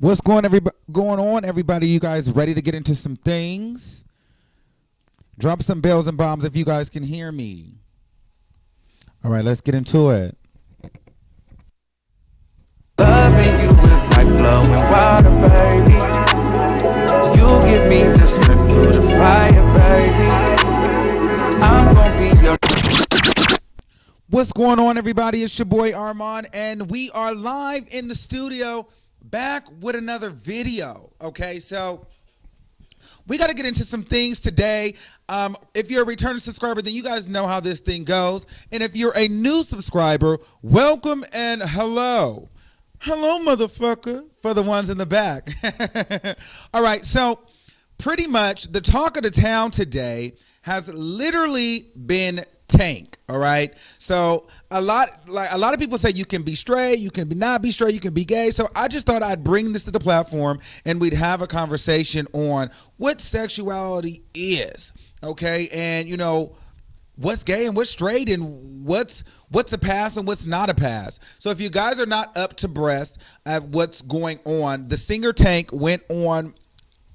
What's going on, everybody? You guys ready to get into some things? Drop some bells and bombs if you guys can hear me. All right, let's get into it. Loving you is like blowing water, baby. You give me the strength through the fire, baby. I'm gonna be your... What's going on, everybody? It's your boy Armon, and we are live in the studio, back with another video. Okay, so we got to get into some things today. If you're a returning subscriber, then you guys know how this thing goes. And if you're a new subscriber, welcome and hello. Hello, motherfucker, for the ones in the back. All right, so pretty much the talk of the town today has literally been Tank. All right, so a lot of people say you can be straight, you can not be straight, you can be gay. So I just thought I'd bring this to the platform and we'd have a conversation on what sexuality is. Okay, and you know what's gay and what's straight and what's a pass and what's not a pass. So if you guys are not up to breast at what's going on, the singer Tank went on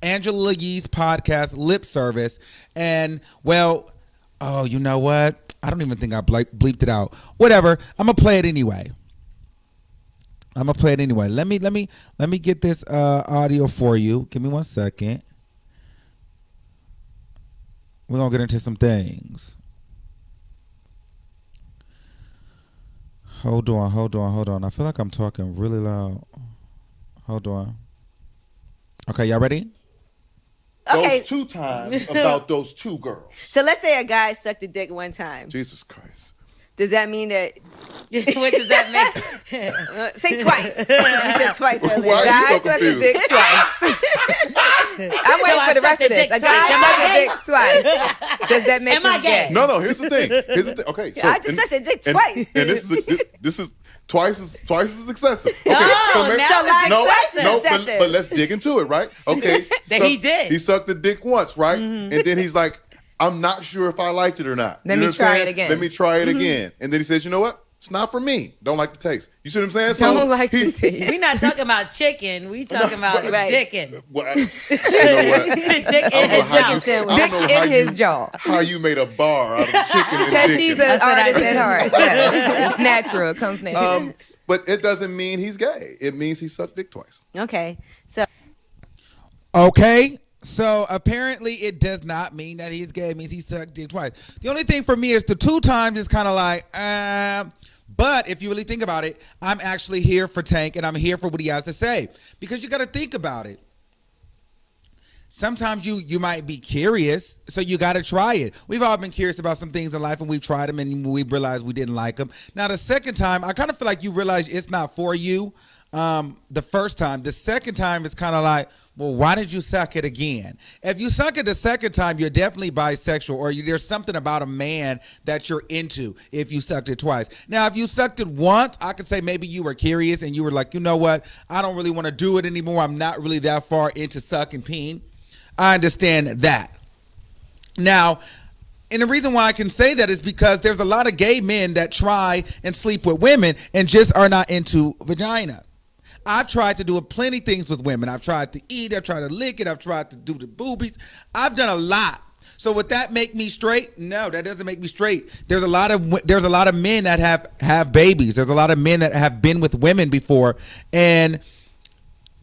Angela Yee's podcast Lip Service, and well, oh, you know what? I don't even think I bleeped it out. Whatever. I'm gonna play it anyway. Let me get this audio for you. Give me 1 second. We're gonna get into some things. Hold on. I feel like I'm talking really loud. Hold on. Okay, y'all ready? Okay. Those 2 times about those 2 girls. So let's say a guy sucked a dick one time. Jesus Christ. Does that mean that? What does that mean? Say twice. You said twice earlier. Why are you Guy so sucked a confused? dick twice. I'm waiting for the rest of this. A guy sucked a dick twice. Does that make him gay? No. Here's the thing. Okay. So, I just sucked a dick twice. And this is twice as excessive. Okay. Oh, now it's excessive. But let's dig into it, right? Okay. He did. He sucked the dick once, right? Mm-hmm. And then he's like, I'm not sure if I liked it or not. Let me try it again. Let me try it again. And then he says, you know what? It's not for me. Don't like the taste. You see what I'm saying? Don't like the taste. We're not talking about chicken. We talking about dicking. Well, you know what? Dick in his jaw. Dick in his jaw. How you made a bar out of chicken and Because dick. she's an artist at heart. Yeah. It's natural. It comes natural. But it doesn't mean he's gay. It means he sucked dick twice. Okay. So apparently it does not mean that he's gay. It means he sucked dick twice. The only thing for me is the 2 times is kind of like, but if you really think about it, I'm actually here for Tank and I'm here for what he has to say. Because you got to think about it. Sometimes you might be curious, so you got to try it. We've all been curious about some things in life and we've tried them and we realized we didn't like them. Now the second time, I kind of feel like you realize it's not for you. The first time. The second time is kind of like, well, why did you suck it again? If you suck it the second time, you're definitely bisexual, or there's something about a man that you're into if you sucked it twice. Now, if you sucked it once, I could say maybe you were curious and you were like, you know what? I don't really want to do it anymore. I'm not really that far into sucking peen. I understand that. Now, and the reason why I can say that is because there's a lot of gay men that try and sleep with women and just are not into vagina. I've tried to do plenty things with women. I've tried to eat. I've tried to lick it. I've tried to do the boobies. I've done a lot. So would that make me straight? No, that doesn't make me straight. There's a lot of men that have babies. There's a lot of men that have been with women before, and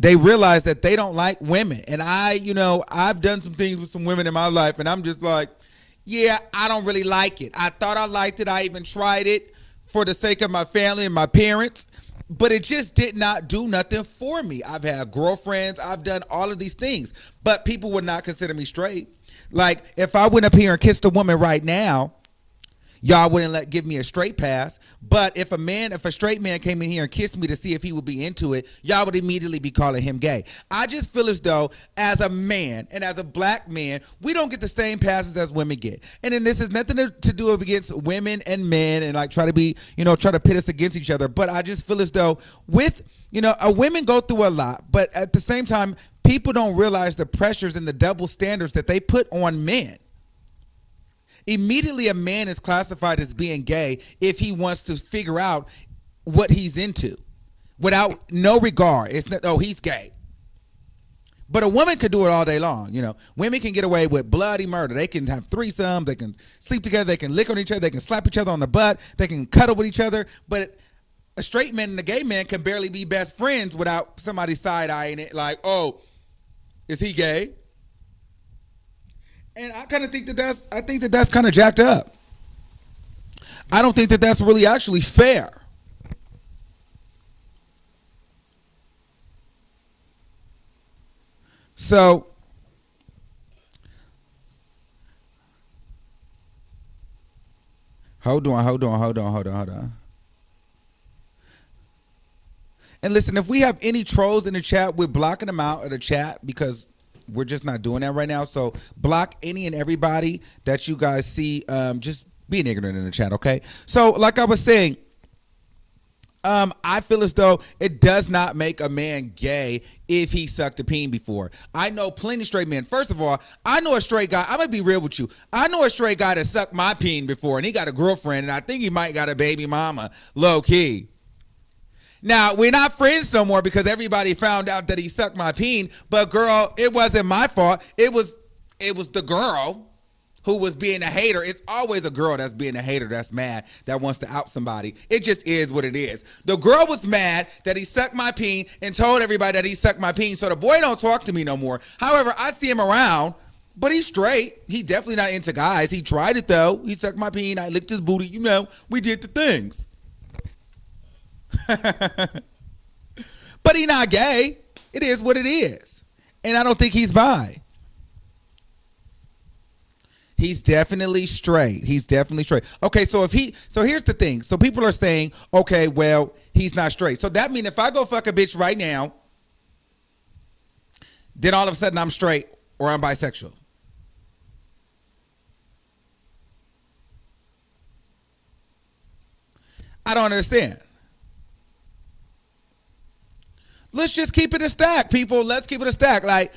they realize that they don't like women. And I've done some things with some women in my life, and I'm just like, yeah, I don't really like it. I thought I liked it. I even tried it for the sake of my family and my parents. But it just did not do nothing for me. I've had girlfriends. I've done all of these things. But people would not consider me straight. Like, if I went up here and kissed a woman right now, y'all wouldn't give me a straight pass. But if a straight man came in here and kissed me to see if he would be into it, y'all would immediately be calling him gay. I just feel as though as a man and as a black man, we don't get the same passes as women get. And then this is nothing to do against women and men and like try to pit us against each other. But I just feel as though women go through a lot, but at the same time, people don't realize the pressures and the double standards that they put on men. Immediately a man is classified as being gay if he wants to figure out what he's into without no regard. It's not, oh, he's gay. But a woman could do it all day long. You know, women can get away with bloody murder. They can have threesomes. They can sleep together. They can lick on each other. They can slap each other on the butt. They can cuddle with each other. But a straight man and a gay man can barely be best friends without somebody side-eyeing it like, oh, is he gay? And I kind of think that that's kind of jacked up. I don't think that that's really actually fair. So, hold on. And listen, if we have any trolls in the chat, we're blocking them out of the chat because we're just not doing that right now. So block any and everybody that you guys see. Just being ignorant in the chat, okay? So like I was saying, I feel as though it does not make a man gay if he sucked a peen before. I know plenty of straight men. First of all, I know a straight guy. I'm going to be real with you. I know a straight guy that sucked my peen before, and he got a girlfriend, and I think he might got a baby mama, low key. Now, we're not friends no more because everybody found out that he sucked my peen, but girl, it wasn't my fault. It was the girl who was being a hater. It's always a girl that's being a hater that's mad, that wants to out somebody. It just is what it is. The girl was mad that he sucked my peen and told everybody that he sucked my peen, so the boy don't talk to me no more. However, I see him around, but he's straight. He definitely not into guys. He tried it, though. He sucked my peen. I licked his booty. You know, we did the things. But he not gay. It is what it is. And I don't think he's bi. He's definitely straight. Okay, so here's the thing. So people are saying, okay, well, he's not straight. So that means if I go fuck a bitch right now, then all of a sudden I'm straight or I'm bisexual. I don't understand. Let's just keep it a stack, people. Let's keep it a stack. Like,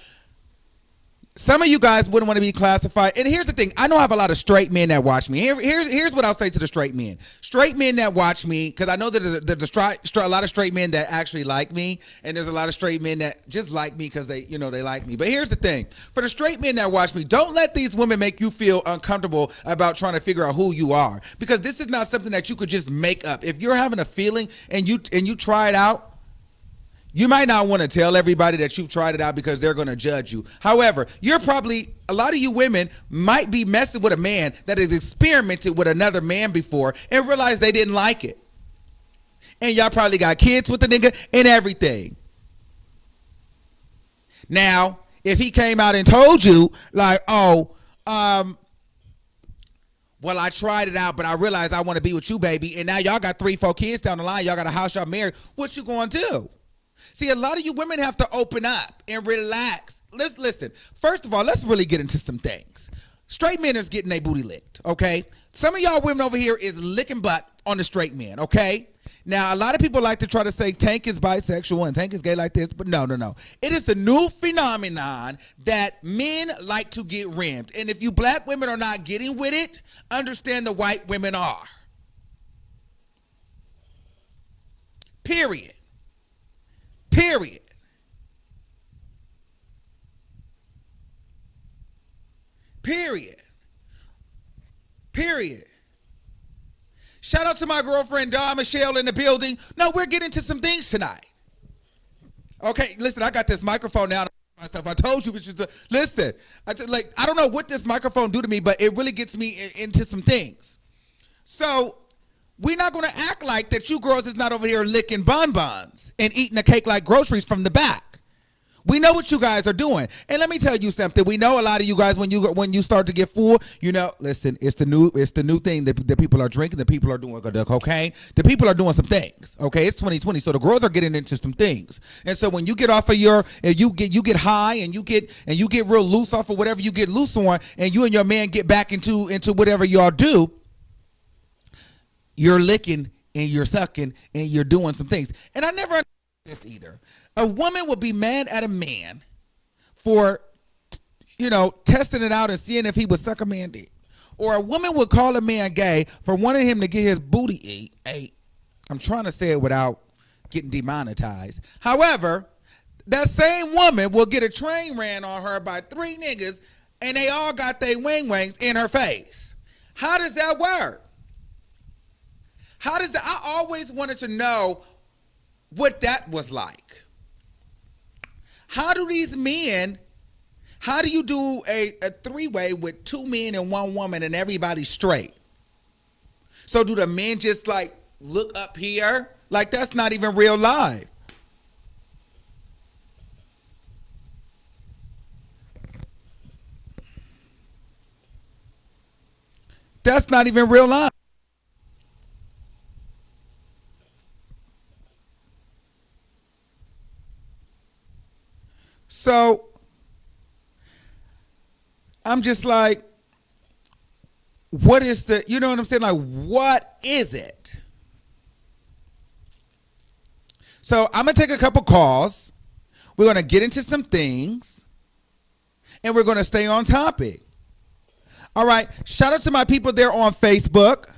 some of you guys wouldn't want to be classified. And here's the thing. I know I have a lot of straight men that watch me. Here's what I'll say to the straight men. Straight men that watch me, because I know that there's a lot of straight men that actually like me, and there's a lot of straight men that just like me because they like me. But here's the thing. For the straight men that watch me, don't let these women make you feel uncomfortable about trying to figure out who you are. Because this is not something that you could just make up. If you're having a feeling and you try it out, you might not want to tell everybody that you've tried it out because they're going to judge you. However, a lot of you women might be messing with a man that has experimented with another man before and realized they didn't like it. And y'all probably got kids with the nigga and everything. Now, if he came out and told you like, well, I tried it out, but I realized I want to be with you, baby. And now y'all got 3-4 kids down the line. Y'all got a house, y'all married. What you going to do? See, a lot of you women have to open up and relax. Listen. First of all, let's really get into some things. Straight men is getting their booty licked, okay? Some of y'all women over here is licking butt on the straight men, okay? Now, a lot of people like to try to say Tank is bisexual and Tank is gay like this, but no. It is the new phenomenon that men like to get rimmed. And if you black women are not getting with it, understand the white women are. Period. Shout out to my girlfriend, Dawn Michelle, in the building. No, we're getting to some things tonight. Okay, listen, I got this microphone now. Myself, I told you, listen. I don't know what this microphone do to me, but it really gets me into some things. So, we're not going to act like that you girls is not over here licking bonbons and eating a cake like groceries from the back. We know what you guys are doing. And let me tell you something. We know a lot of you guys, when you start to get full, listen, it's the new thing that people are drinking, the people are doing the cocaine, the people are doing some things. Okay, it's 2020, so the girls are getting into some things. And so when you get off of you get high and you get real loose off of whatever you get loose on, and you and your man get back into whatever y'all do, you're licking and you're sucking and you're doing some things. And I never understood this either. A woman would be mad at a man for, testing it out and seeing if he would suck a man dick. Or a woman would call a man gay for wanting him to get his booty ate. I'm trying to say it without getting demonetized. However, that same woman will get a train ran on her by 3 niggas and they all got their wings in her face. How does that work? I always wanted to know what that was like. How do you do a 3-way with 2 men and 1 woman and everybody straight? So do the men just like look up here? Like that's not even real life. That's not even real life. So I'm just like, what is the, you know what I'm saying? Like, what is it? So I'm going to take a couple calls. We're going to get into some things and we're going to stay on topic. All right. Shout out to my people there on Facebook.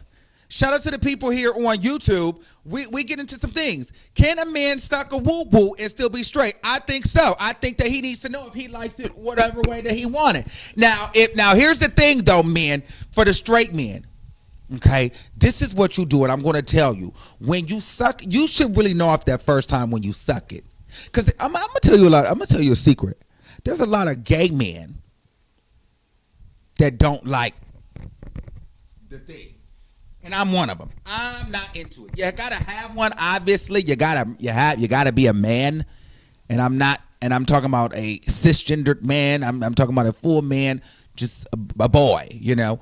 Shout out to the people here on YouTube. We get into some things. Can a man suck a woo-woo and still be straight? I think so. I think that he needs to know if he likes it whatever way that he want it. Now here's the thing though, men, for the straight men. Okay, this is what you do, and I'm going to tell you. When you suck, you should really know off that first time when you suck it. Because I'm going to tell you a lot. I'm going to tell you a secret. There's a lot of gay men that don't like the thing. And I'm one of them. I'm not into it. You gotta have one. Obviously, you gotta be a man. And I'm talking about a cisgendered man. I'm talking about a full man, just a boy. You know,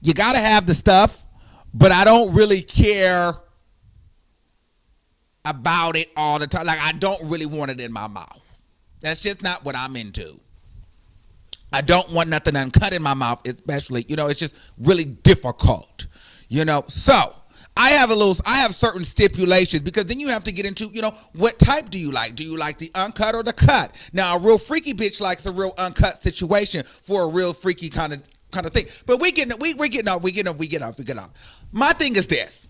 you gotta have the stuff, but I don't really care about it all the time. Like I don't really want it in my mouth. That's just not what I'm into. I don't want nothing uncut in my mouth, especially, you know, it's just really difficult, you know. So I have certain stipulations because then you have to get into, you know, what type do you like? Do you like the uncut or the cut? Now, a real freaky bitch likes a real uncut situation for a real freaky kind of thing. But we get off. My thing is this.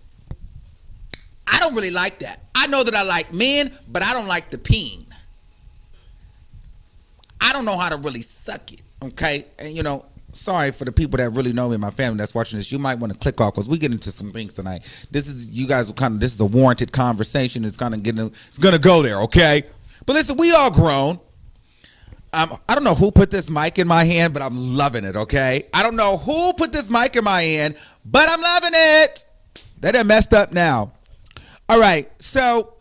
I don't really like that. I know that I like men, but I don't like the peen. I don't know how to really suck it. Okay, and you know, sorry for the people that really know me and my family that's watching this. You might want to click off because we get into some things tonight. This is a warranted conversation. It's gonna go there. Okay, but listen, we all grown. I don't know who put this mic in my hand, but I'm loving it. Okay, I don't know who put this mic in my hand, but I'm loving it. They done messed up now. All right, so.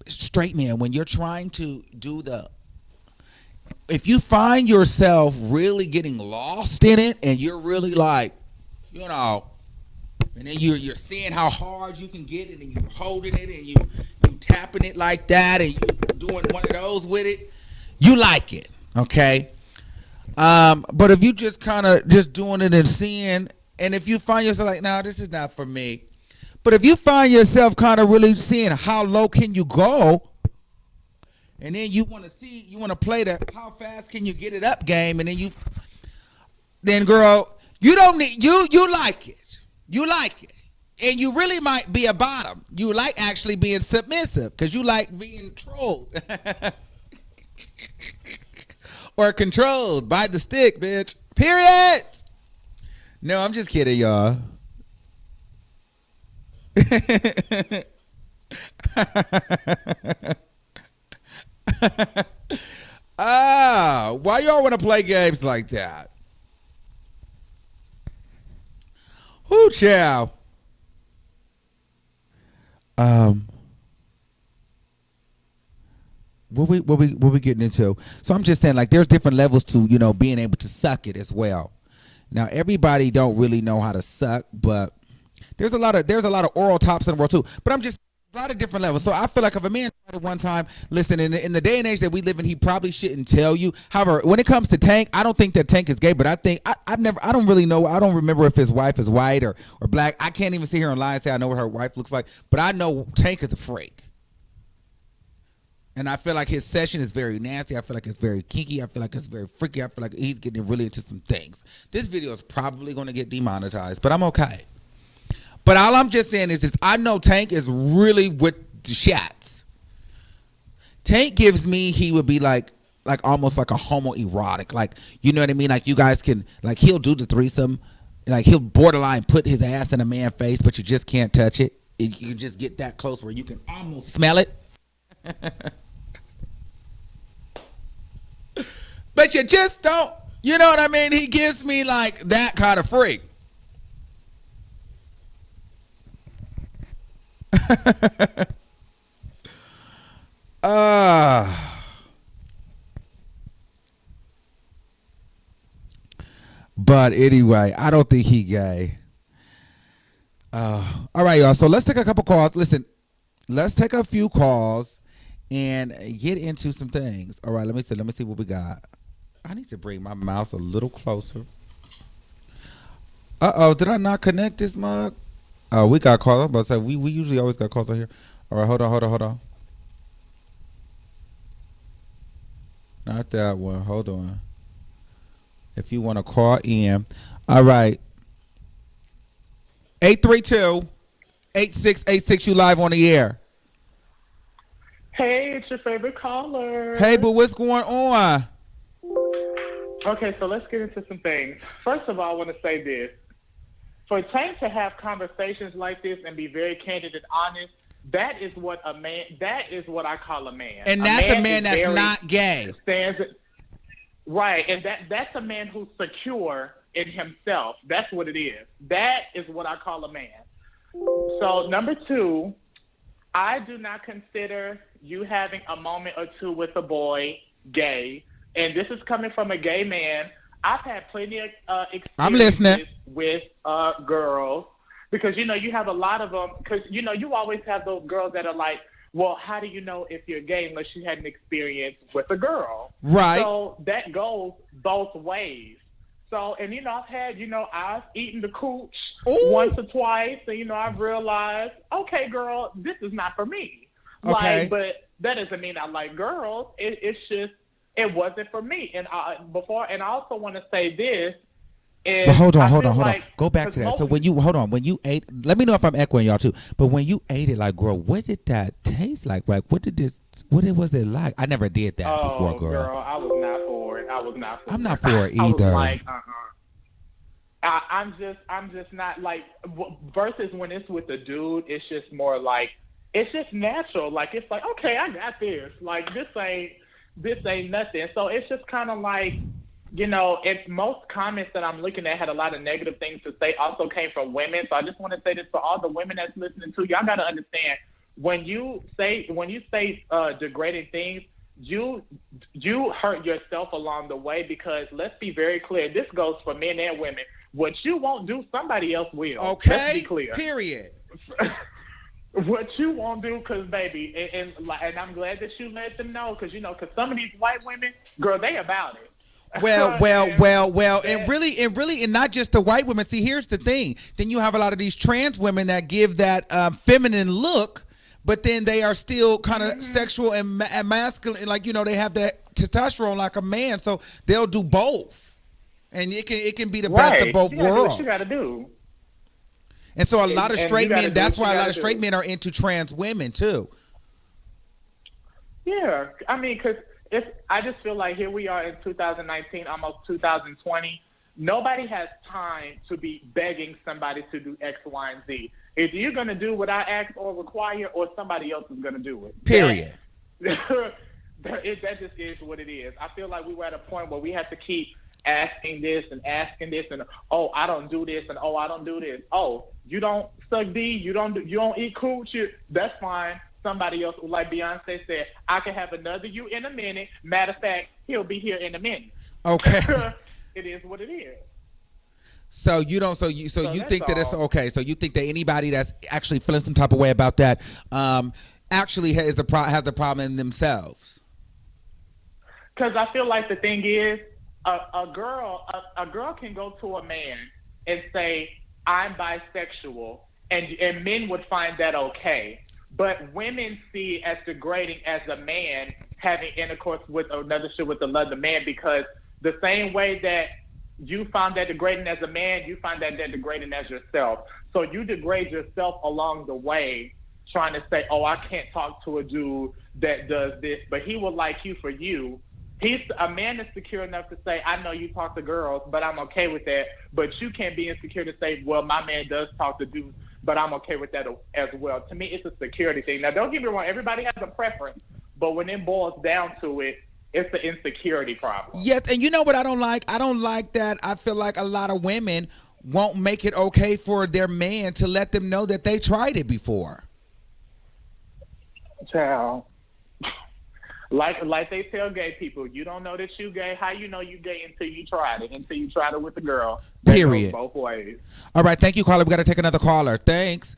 Straight man, when you're trying to do if you find yourself really getting lost in it and you're really like, you know, and then you're seeing how hard you can get it and you're holding it and you tapping it like that and you doing one of those with it, you like it, okay? But if you just kind of just doing it and seeing, and if you find yourself like, nah, this is not for me. But if you find yourself kind of really seeing how low can you go, and then you want to play the how fast can you get it up game, and then girl, you don't need, you like it. You like it. And you really might be a bottom. You like actually being submissive because you like being trolled. Or controlled by the stick, bitch. Period. No, I'm just kidding, y'all. Why y'all want to play games like that? Whoo, chow. What we getting into? So I'm just saying, like, there's different levels to, you know, being able to suck it as well. Now, everybody don't really know how to suck, but there's a lot of oral tops in the world too. But I'm just a lot of different levels. So I feel like if a man tried it one time, listen, in the day and age that we live in, he probably shouldn't tell you. However, when it comes to Tank, I don't think that Tank is gay, but I think I don't really know. I don't remember if his wife is white or black. I can't even sit here and lie and say I know what her wife looks like, but I know Tank is a freak. And I feel like his session is very nasty. I feel like it's very kinky. I feel like it's very freaky. I feel like he's getting really into some things. This video is probably going to get demonetized, but I'm okay. But all I'm just saying is this: I know Tank is really with the shots. Tank gives me, he would be like almost like a homoerotic, like, you know what I mean? Like, you guys can, like, he'll do the threesome, like he'll borderline put his ass in a man's face, but you just can't touch it. You can just get that close where you can almost smell it. But you just don't, you know what I mean? He gives me like that kind of freak. But anyway, I don't think he gay. All right, y'all. So let's take a couple calls. Listen, let's take a few calls and get into some things. All right, let me see what we got. I need to bring my mouse a little closer. Did I not connect this mug? Oh, we got calls. I was about to say, we usually always got calls out here. All right, hold on. Not that one. Hold on. If you want to call in. All right. 832-8686, you live on the air. Hey, it's your favorite caller. Hey, but what's going on? Okay, so let's get into some things. First of all, I want to say this. For Tank to have conversations like this and be very candid and honest, that is what I call a man. And that's a man that's not gay. Right, and that's a man who's secure in himself. That's what it is. That is what I call a man. So, number two, I do not consider you having a moment or two with a boy gay. And this is coming from a gay man. I've had plenty of experiences with girls. Because, you know, you have a lot of them. Because, you know, you always have those girls that are like, well, how do you know if you're gay unless you had an experience with a girl? Right. So that goes both ways. So, and, you know, I've eaten the cooch once or twice. And, you know, I've realized, okay, girl, this is not for me. Okay. Like, but that doesn't mean I like girls. It's just, it wasn't for me. And I also want to say this. But hold on. Go back to that. So when you ate, let me know if I'm echoing y'all too. But when you ate it, like, girl, what did that taste like? Like, what was it like? I never did that before, girl. I was not for it. I'm not for it either. I was like, I'm just not like. Versus when it's with a dude, it's just more like, it's just natural. Like, it's like, okay, I got this. Like, this ain't nothing. So it's just kind of like, you know, most comments that I'm looking at had a lot of negative things to say also came from women. So I just want to say this for all the women that's listening to y'all got to understand, when you say degrading things, you hurt yourself along the way, because let's be very clear. This goes for men and women. What you won't do, somebody else will. Okay. Let's be clear. Period. What you won't do, because baby, and I'm glad that you let them know, because, you know, because some of these white women, girl, they about it. Well, and really, and not just the white women. See, here's the thing. Then you have a lot of these trans women that give that feminine look, but then they are still kind of sexual and masculine. Like, you know, they have that testosterone like a man, so they'll do both, and it can be the best of both worlds. Do what you gotta do. And so a lot of straight men. That's why a lot of straight men are into trans women too. Yeah, I mean, because I just feel like here we are in 2019, almost 2020. Nobody has time to be begging somebody to do X, Y, and Z. Either you're going to do what I ask or require, or somebody else is going to do it. Period. That just is what it is. I feel like we were at a point where we have to keep asking this, and oh, I don't do this, and oh, I don't do this. Oh, you don't suck D, you don't eat cooch. That's fine. Somebody else, like Beyonce said, I can have another you in a minute. Matter of fact, he'll be here in a minute. Okay. It is what it is. So you don't. So you think that it's okay. So you think that anybody that's actually feeling some type of way about that, actually has the problem in themselves. Because I feel like the thing is, a girl can go to a man and say, I'm bisexual, and men would find that okay. But women see it as degrading as a man having intercourse with another man, because the same way that you find that degrading as a man, you find that degrading as yourself. So you degrade yourself along the way, trying to say, oh, I can't talk to a dude that does this, but he will like you for you. A man is secure enough to say, I know you talk to girls, but I'm okay with that. But you can't be insecure to say, well, my man does talk to dudes, but I'm okay with that as well. To me, it's a security thing. Now, don't get me wrong. Everybody has a preference, but when it boils down to it, it's an insecurity problem. Yes, and you know what I don't like? I don't like that. I feel like a lot of women won't make it okay for their man to let them know that they tried it before. Child. Like they tell gay people, you don't know that you gay. How you know you gay until you tried it? Until you tried it with the girl. Period. Both ways. All right, thank you, caller. We got to take another caller. Thanks.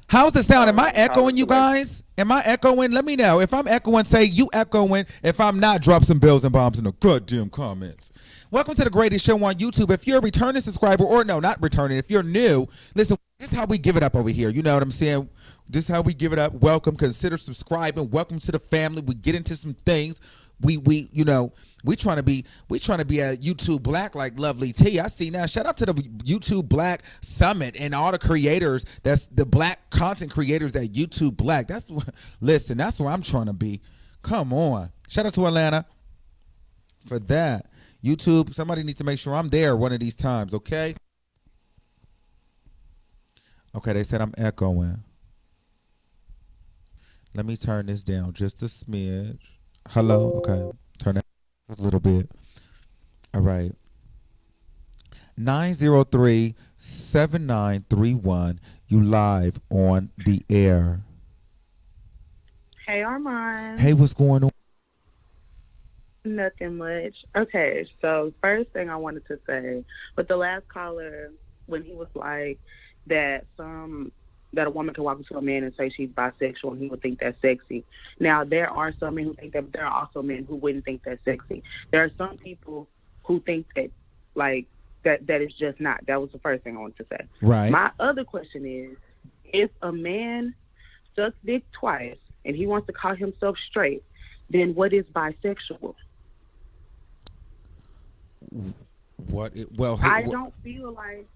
How's the sound? Am I echoing, you guys? Am I echoing? Let me know. If I'm echoing, say you echoing. If I'm not, drop some bells and bombs in the goddamn comments. Welcome to the greatest show on YouTube. If you're a returning subscriber, or no, not returning, if you're new, listen, this is how we give it up over here. You know what I'm saying? This is how we give it up. Welcome. Consider subscribing. Welcome to the family. We get into some things. We trying to be at YouTube Black like Lovely T. I see now. Shout out to the YouTube Black Summit and all the creators. That's the Black content creators at YouTube Black. That's where I'm trying to be. Come on. Shout out to Atlanta for that. YouTube, somebody needs to make sure I'm there one of these times, okay? Okay, they said I'm echoing. Let me turn this down just a smidge. Hello? Okay. Turn it a little bit. All right. 903-7931. You live on the air. Hey, Armon. Hey, what's going on? Nothing much. Okay, so first thing I wanted to say, with the last caller, when he was like that a woman can walk up to a man and say she's bisexual and he would think that's sexy. Now, there are some men who think that, but there are also men who wouldn't think that's sexy. There are some people who think that, like, that is just not. That was the first thing I wanted to say. Right. My other question is, if a man sucks dick twice and he wants to call himself straight, then what is bisexual? I don't feel like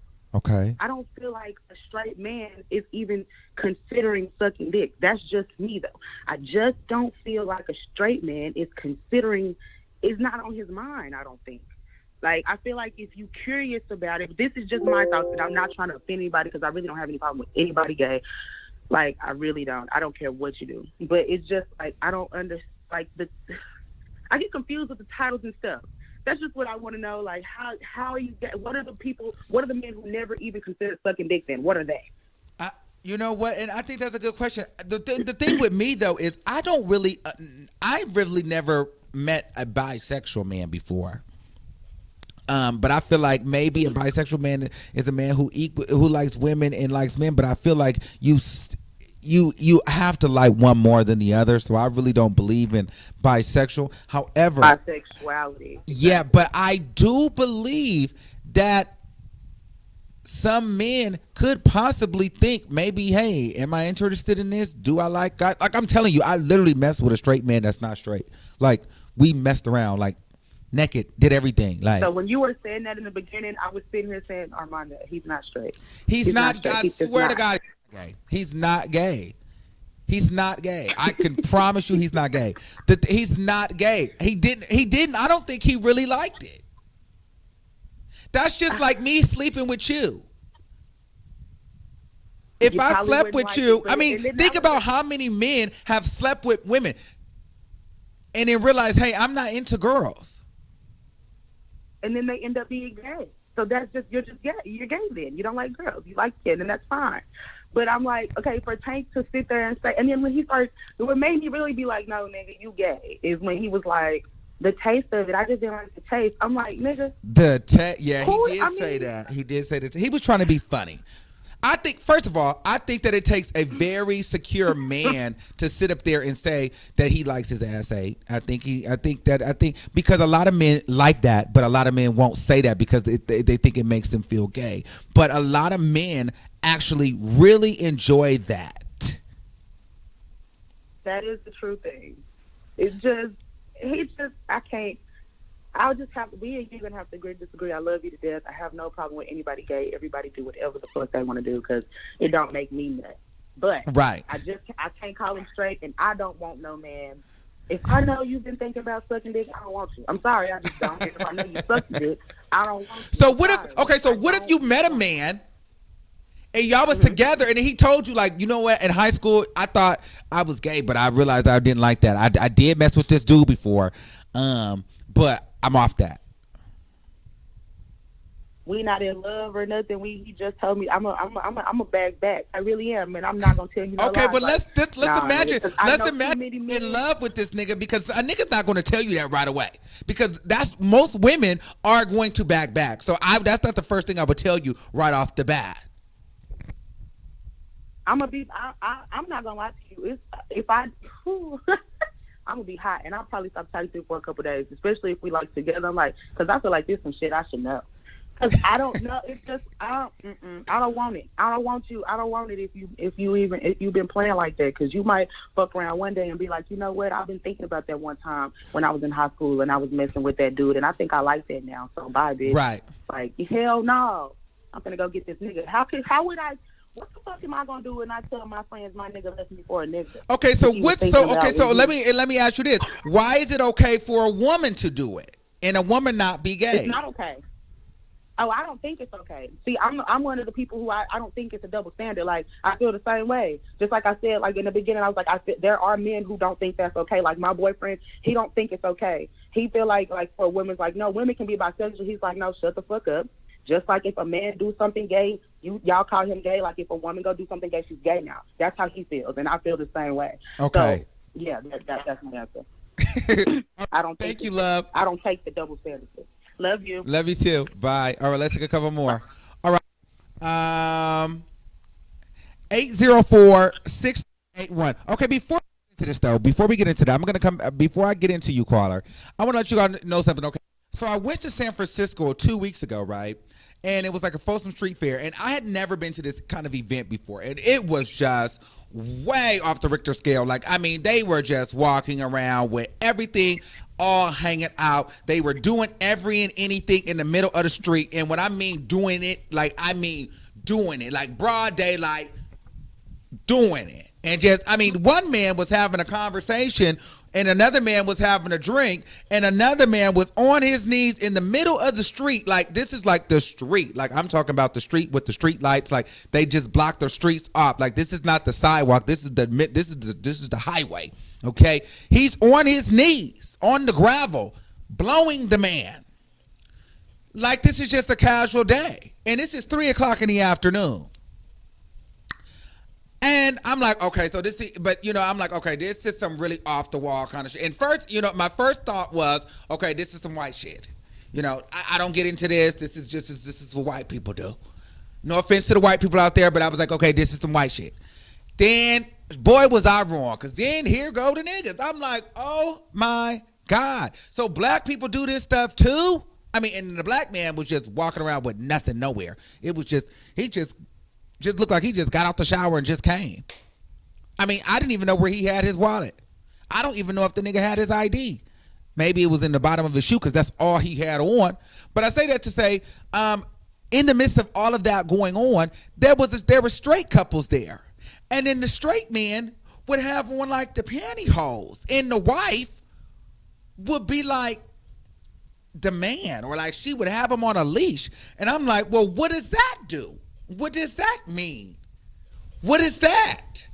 a straight man is even considering sucking dick. That's just me, though. I just don't feel like a straight man is considering. It's not on his mind, I don't think. Like, I feel like if you're curious about it, this is just my thoughts, and I'm not trying to offend anybody because I really don't have any problem with anybody gay. Like, I really don't. I don't care what you do. But it's just, like, I don't understand. Like, I get confused with the titles and stuff. That's just what I want to know. Like, how you get? What are the men who never even considered sucking dick? Then what are they? You know what? And I think that's a good question. The thing with me though is I really never met a bisexual man before. But I feel like maybe a bisexual man is a man who likes women and likes men. But I feel like you have to like one more than the other, so I really don't believe in bisexual. However, bisexuality. Yeah, but I do believe that some men could possibly think maybe, hey, am I interested in this? Do I like guys? Like, I'm telling you, I literally messed with a straight man that's not straight. Like, we messed around, like, naked, did everything. Like, so when you were saying that in the beginning, I was sitting here saying, Armand, he's not straight. He's not I swear to God. Gay. He's not gay. He's not gay. I can promise you he's not gay. He's not gay. He didn't. I don't think he really liked it. That's just like me sleeping with you. If I slept with you, I mean, think about how many men have slept with women and then realize, hey, I'm not into girls. And then they end up being gay. So that's just, you're just gay. You're gay then. You don't like girls. You like kids, and that's fine. But I'm like, okay, for Tank to sit there and say, and then when he started, what made me really be like, no, nigga, you gay, is when he was like, the taste of it, I just didn't like the taste. I'm like, nigga. Yeah, he did say that. He did say that. He was trying to be funny. I think, first of all, I think that it takes a very secure man to sit up there and say that he likes his ass ate. I think because a lot of men like that, but a lot of men won't say that because they think it makes them feel gay. But a lot of men actually really enjoy that. That is the true thing. I I'll just have we and you gonna have to agree to disagree. I love you to death. I have no problem with anybody gay. Everybody do whatever the fuck they want to do because it don't make me nuts. But right, I can't call him straight, and I don't want no man. If I know you've been thinking about sucking dick, I don't want you. I'm sorry, I just don't. If I know you suck dick, I don't want you. So what if you met a man and y'all was together and he told you, like, you know what, in high school I thought I was gay, but I realized I didn't like that. I did mess with this dude before, but I'm off that. We not in love or nothing. He just told me I'm a bag back. I really am, and I'm not gonna tell you. No okay, lies. but let's imagine many in love with this nigga, because a nigga's not gonna tell you that right away, because that's most women are going to back. So that's not the first thing I would tell you right off the bat. I'm not gonna lie to you. I'm gonna be hot, and I'll probably stop talking to you for a couple of days, especially if we like together. I'm like, because I feel like there's some shit I should know. Because I don't know. It's just I don't want it. I don't want you. I don't want it if you've been playing like that. Because you might fuck around one day and be like, you know what? I've been thinking about that one time when I was in high school and I was messing with that dude, and I think I like that now. So bye, bitch. Right. Like hell no. I'm gonna go get this nigga. How would I? What the fuck am I gonna do when I tell my friends my nigga left me for a nigga? Okay, so let me ask you this: why is it okay for a woman to do it and a woman not be gay? It's not okay. Oh, I don't think it's okay. See, I'm one of the people who I don't think it's a double standard. Like, I feel the same way. Just like I said, like in the beginning, I was like, there are men who don't think that's okay. Like my boyfriend, he don't think it's okay. He feel like for women's like, no, women can be bisexual. He's like, no, shut the fuck up. Just like if a man do something gay, y'all call him gay. Like if a woman go do something gay, she's gay now. That's how he feels, and I feel the same way. Okay. So, yeah, that's my answer. I don't. Thank you, love. I don't take the double standard. Love you. Love you too. Bye. All right, let's take a couple more. All right. 804-681. Okay, before we get into this though, before we get into that, I'm gonna come. Before I get into you, caller, I want to let you guys know something. Okay. So I went to San Francisco 2 weeks ago, right? And it was like a Folsom Street Fair, and I had never been to this kind of event before, and it was just way off the Richter scale. Like, I mean, they were just walking around with everything all hanging out. They were doing every and anything in the middle of the street, and when I mean doing it, like I mean doing it, like broad daylight, doing it. And just, I mean, one man was having a conversation and another man was having a drink and another man was on his knees in the middle of the street. Like, this is like the street. Like, I'm talking about the street with the street lights. Like, they just blocked their streets off. Like, this is not the sidewalk. This is the highway. Okay. He's on his knees on the gravel, blowing the man. Like, this is just a casual day. And this is 3:00 in the afternoon. And I'm like, okay, so this is, but I'm like, okay, this is some really off the wall kind of shit. And first, my first thought was, okay, this is some white shit. I don't get into this. This is what white people do. No offense to the white people out there, but I was like, okay, this is some white shit. Then, boy, was I wrong, because then here go the niggas. I'm like, oh my God. So black people do this stuff too? I mean, and the black man was just walking around with nothing nowhere. It was just, he just looked like he just got out the shower and just came. I mean, I didn't even know where he had his wallet. I don't even know if the nigga had his ID. Maybe it was in the bottom of his shoe because that's all he had on. But I say that to say, in the midst of all of that going on, there were straight couples there. And then the straight men would have on like the pantyhose. And the wife would be like the man, or like she would have him on a leash. And I'm like, well, what does that do? What does that mean? What is that?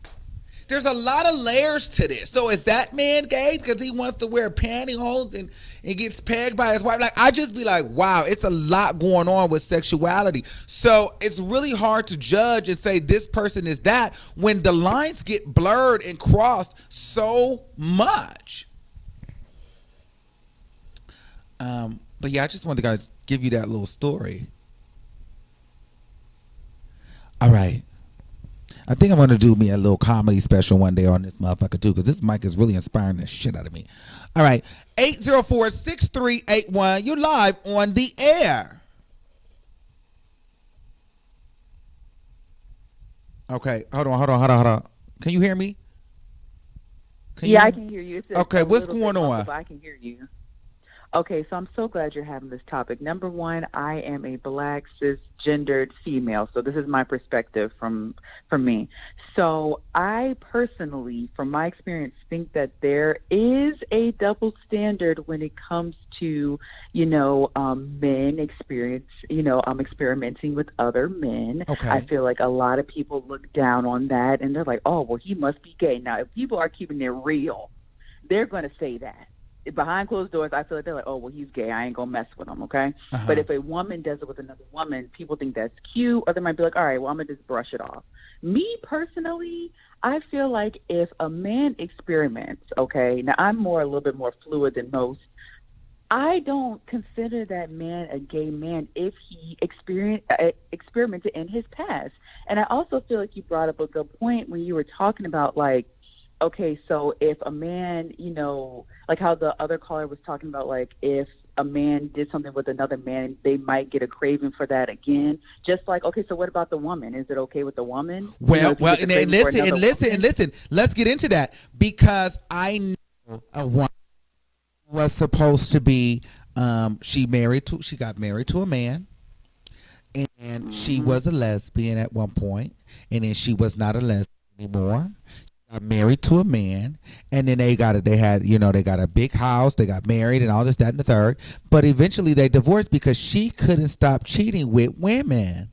There's a lot of layers to this. So is that man gay because he wants to wear pantyhose and gets pegged by his wife? Like, I just be like, wow, it's a lot going on with sexuality. So it's really hard to judge and say this person is that when the lines get blurred and crossed so much. But yeah, I just wanted to guys give you that little story. All right. I think I'm going to do me a little comedy special one day on this motherfucker too, because this mic is really inspiring the shit out of me. All right. 804-6381. You're live on the air. Okay. Hold on. Can you hear me? I can hear you. Okay. What's going on? I can hear you. Okay, so I'm so glad you're having this topic. Number one, I am a black cisgendered female, so this is my perspective from me. So I personally, from my experience, think that there is a double standard when it comes to, men experimenting with other men. Okay. I feel like a lot of people look down on that, and they're like, oh, well, he must be gay. Now, if people are keeping it real, they're going to say that. Behind closed doors, I feel like they're like, oh, well, he's gay. I ain't going to mess with him, okay? But if a woman does it with another woman, people think that's cute, or they might be like, all right, well, I'm going to just brush it off. Me, personally, I feel like if a man experiments, okay, now I'm a little bit more fluid than most, I don't consider that man a gay man if he experimented in his past. And I also feel like you brought up a good point when you were talking about, like, okay, so if a man, like how the other caller was talking about, like if a man did something with another man, they might get a craving for that again. Just like, okay, so what about the woman? Is it okay with the woman? Well, and listen. Let's get into that, because I know a woman was supposed to be, she got married to a man, and she was a lesbian at one point, and then she was not a lesbian anymore. Got married to a man, and then they had a big house, they got married and all this, that, and the third, but eventually they divorced because she couldn't stop cheating with women.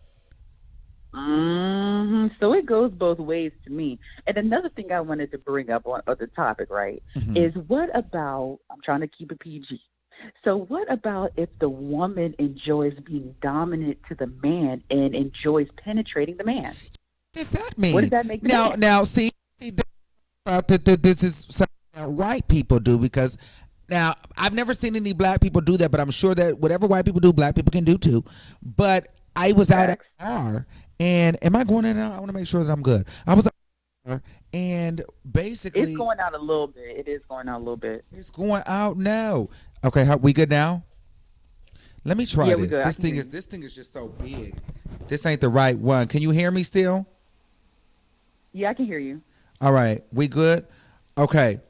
So it goes both ways to me. And another thing I wanted to bring up on the topic, right, is what about, I'm trying to keep it PG, so what about if the woman enjoys being dominant to the man and enjoys penetrating the man? What does that mean? What does that make now see that this is something that white people do, because now I've never seen any black people do that, but I'm sure that whatever white people do, black people can do too. But I was out at the bar, and am I going in and out? I want to make sure that I'm good. I was out at the bar, and basically it's going out a little bit. It is going out a little bit. It's going out now. Okay, we good now? Let me try this. This thing is just so big. This ain't the right one. Can you hear me still? Yeah, I can hear you. All right, we good? Okay.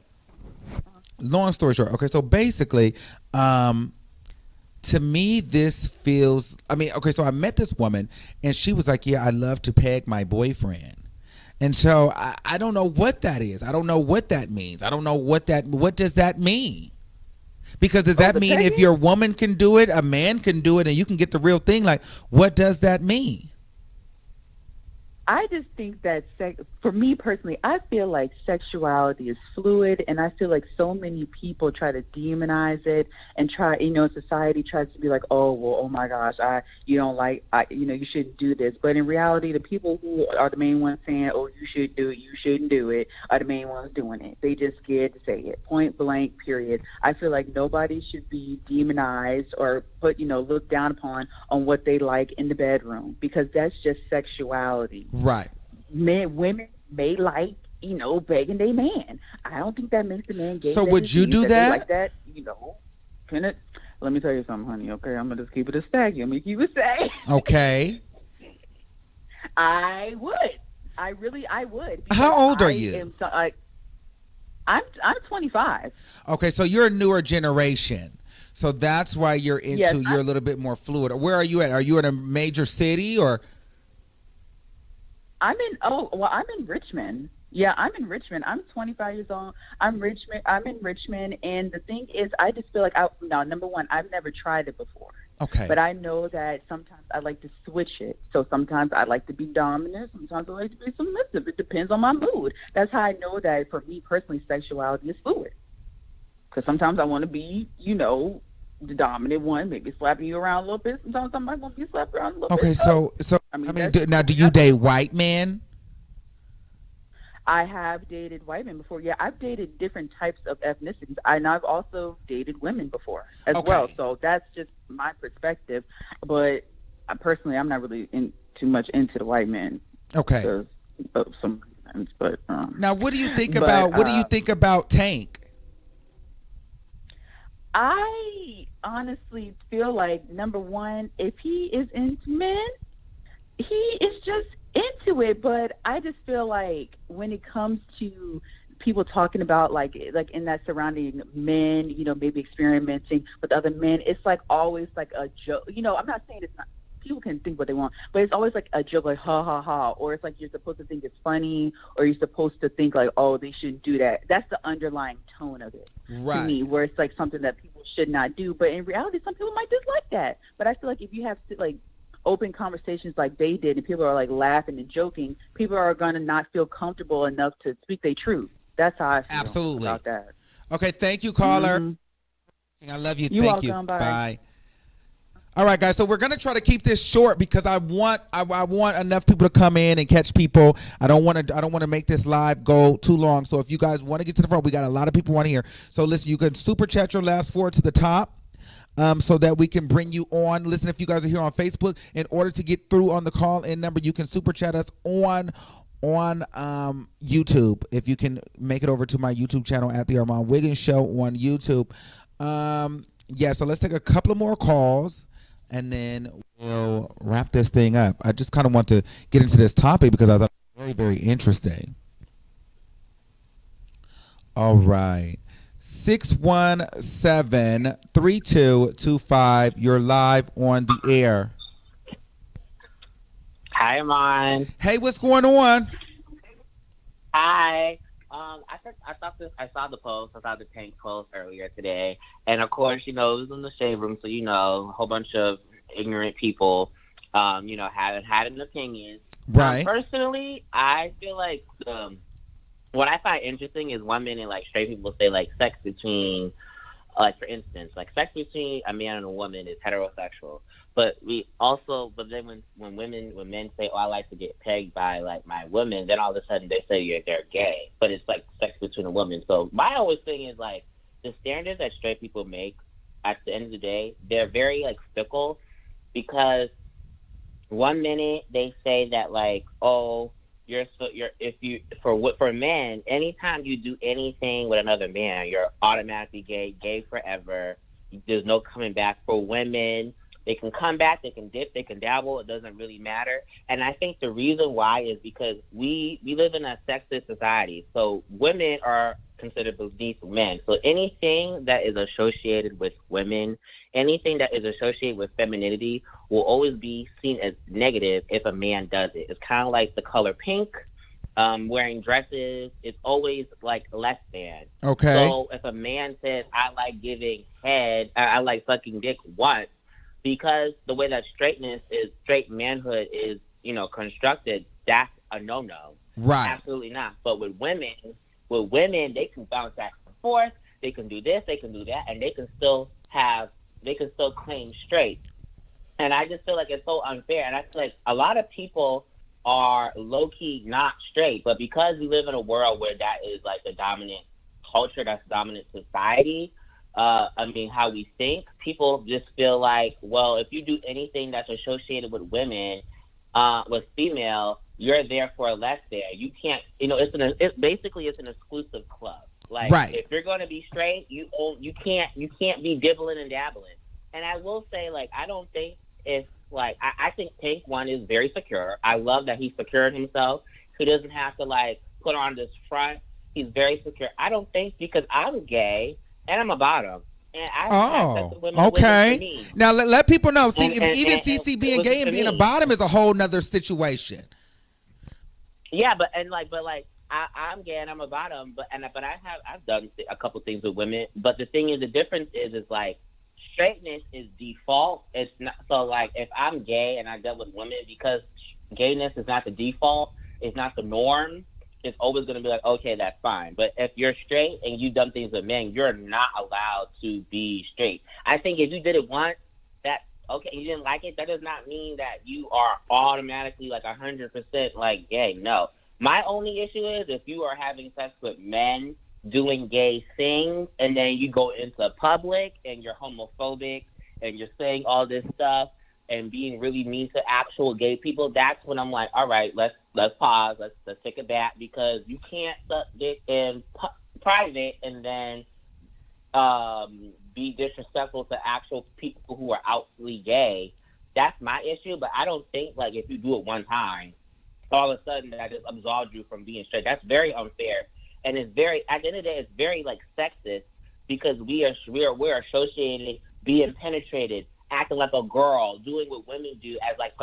Long story short. Okay, so basically, to me, this feels, so I met this woman, and she was like, yeah, I love to peg my boyfriend. And so I don't know what that is. I don't know what that means. I don't know what does that mean? Because does that mean if your woman can do it, a man can do it, and you can get the real thing? Like, what does that mean? I just think that for me personally, I feel like sexuality is fluid, and I feel like so many people try to demonize it and society tries to be like, oh, well, oh my gosh, you shouldn't do this. But in reality, the people who are the main ones saying, oh, you should do it, you shouldn't do it, are the main ones doing it. They just scared to say it. Point blank, period. I feel like nobody should be demonized or looked down upon on what they like in the bedroom, because that's just sexuality. Right. Women may like, begging their man. I don't think that makes the man gay. So would you do that? Like that, can it? Let me tell you something, honey. Okay, I'm gonna just keep it a stack. Let me keep it stack. Okay. I would. I would. How old are you? I'm 25. Okay, so you're a newer generation. So that's why you're you're a little bit more fluid. Where are you at? Are you in a major city or? I'm in Richmond. Yeah, I'm in Richmond. I'm 25 years old. I'm in Richmond, and the thing is, I just feel like number one, I've never tried it before. Okay. But I know that sometimes I like to switch it. So sometimes I like to be dominant. Sometimes I like to be submissive. It depends on my mood. That's how I know that for me personally, sexuality is fluid. Because sometimes I want to be, the dominant one, maybe slapping you around a little bit. Sometimes I might want to be slapped around a little bit. Okay, so now do you date white men? I have dated white men before. Yeah, I've dated different types of ethnicities, and I've also dated women before as well. So that's just my perspective. But personally, I'm not really too much into the white men. Okay. Of some reasons, but now, what do you think about Tank? I honestly feel like, number one, if he is into men, he is just into it. But I just feel like when it comes to people talking about like in that surrounding men, you know, maybe experimenting with other men, it's like always like a joke. You know, I'm not saying it's not. People can think what they want, but it's always like a joke, like ha ha ha, or it's like you're supposed to think it's funny, or you're supposed to think like, oh, they shouldn't do that. That's the underlying tone of it to me, where it's like something that people should not do. But in reality, some people might dislike that. But I feel like if you have like open conversations like they did, and people are like laughing and joking, people are gonna not feel comfortable enough to speak their truth. That's how I feel about that. Okay, thank you, caller. I love you. You're thank welcome. you. Bye. All right, guys. So we're gonna try to keep this short because I want enough people to come in and catch people. I don't want to make this live go too long. So if you guys want to get to the front, we got a lot of people on here. So listen, you can super chat your last four to the top. So that we can bring you on. Listen, if you guys are here on Facebook, in order to get through on the call-in number, you can super chat us on YouTube. If you can make it over to my YouTube channel at the Armon Wiggins Show on YouTube. So let's take a couple of more calls, and then we'll wrap this thing up. I just kind of want to get into this topic because I thought it was very, very interesting. All right. 617-3225. You're live on the air. Hi, Armon. Hey, what's going on? Hi. I saw the post. I saw the Tank post earlier today, and of course, you know, it was in the shade room, so you know, a whole bunch of ignorant people, you know, had an opinion. Right. Personally, I feel like what I find interesting is one minute, like, straight people say, like, sex between, like, for instance, like, sex between a man and a woman is heterosexual. But then when men say, oh, I like to get pegged by, like, my woman, then all of a sudden they say they're gay. But it's, like, sex between a woman. So my always thing is, like, the standards that straight people make, at the end of the day, they're very, like, fickle. Because one minute they say that, like, oh, for men, anytime you do anything with another man, you're automatically gay forever. There's no coming back. For women, they can come back, they can dip, they can dabble, it doesn't really matter. And I think the reason why is because we live in a sexist society. So women are considered beneath men. So anything that is associated with women, anything that is associated with femininity will always be seen as negative if a man does it. It's kind of like the color pink, wearing dresses. It's always like less than. Okay. So if a man says, I like giving head, I like sucking dick once, because the way that straight manhood is, you know, constructed, that's a no-no. Right. Absolutely not. But with women, they can bounce back and forth. They can do this, they can do that, and they can still claim straight. And I just feel like it's so unfair. And I feel like a lot of people are low-key not straight, but because we live in a world where that is like the dominant culture, that's dominant society, how we think, people just feel like, well, if you do anything that's associated with women, with female, you're therefore less than. You can't, you know, it's an exclusive club. Like, right. If you're going to be straight, you can't be dibbling and dabbling. And I will say, like, I don't think it's like, I think Pink one is very secure. I love that he's secured himself. He doesn't have to like put on this front. He's very secure. I don't think, because I'm gay and I'm a bottom. And okay. Now let people know. See, even CC being gay and being a bottom is a whole nother situation. Yeah, but I'm gay and I'm a bottom, but I've done a couple things with women. But the thing is, the difference is like straightness is default. It's not, so like if I'm gay and I dealt with women, because gayness is not the default, it's not the norm. It's always going to be like, okay, that's fine. But if you're straight and you've done things with men, you're not allowed to be straight. I think if you did it once, that's okay. You didn't like it, that does not mean that you are automatically like 100% like gay. No. My only issue is if you are having sex with men doing gay things and then you go into public and you're homophobic and you're saying all this stuff and being really mean to actual gay people, that's when I'm like, all right, let's pause, let's take it back, because you can't suck dick in private and then be disrespectful to actual people who are outly gay. That's my issue, but I don't think like if you do it one time, all of a sudden that just absolved you from being straight. That's very unfair. and it's very, at the end of the day, it's very like sexist because we're associated being penetrated, acting like a girl, doing what women do as like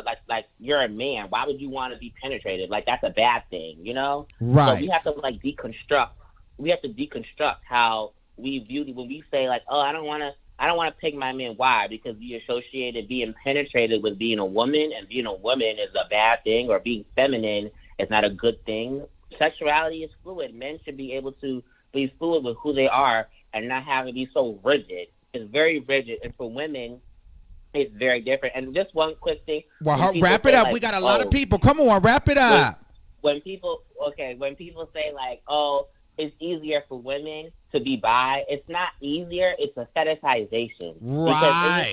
you're a man. Why would you want to be penetrated? Like that's a bad thing, you know? Right. So we have to like deconstruct. We have to deconstruct how we view when we say like, oh, I don't want to pick my man. Why? Because we associated being penetrated with being a woman, and being a woman is a bad thing, or being feminine is not a good thing. Sexuality is fluid. Men should be able to be fluid with who they are and not have to be so rigid. It's very rigid, and for women, it's very different. And just one quick thing. Well, wrap it up. Like, we got a lot of people. Come on, wrap it up. When people say like, oh, it's easier for women to be bi, it's not easier. It's a fetishization. Right.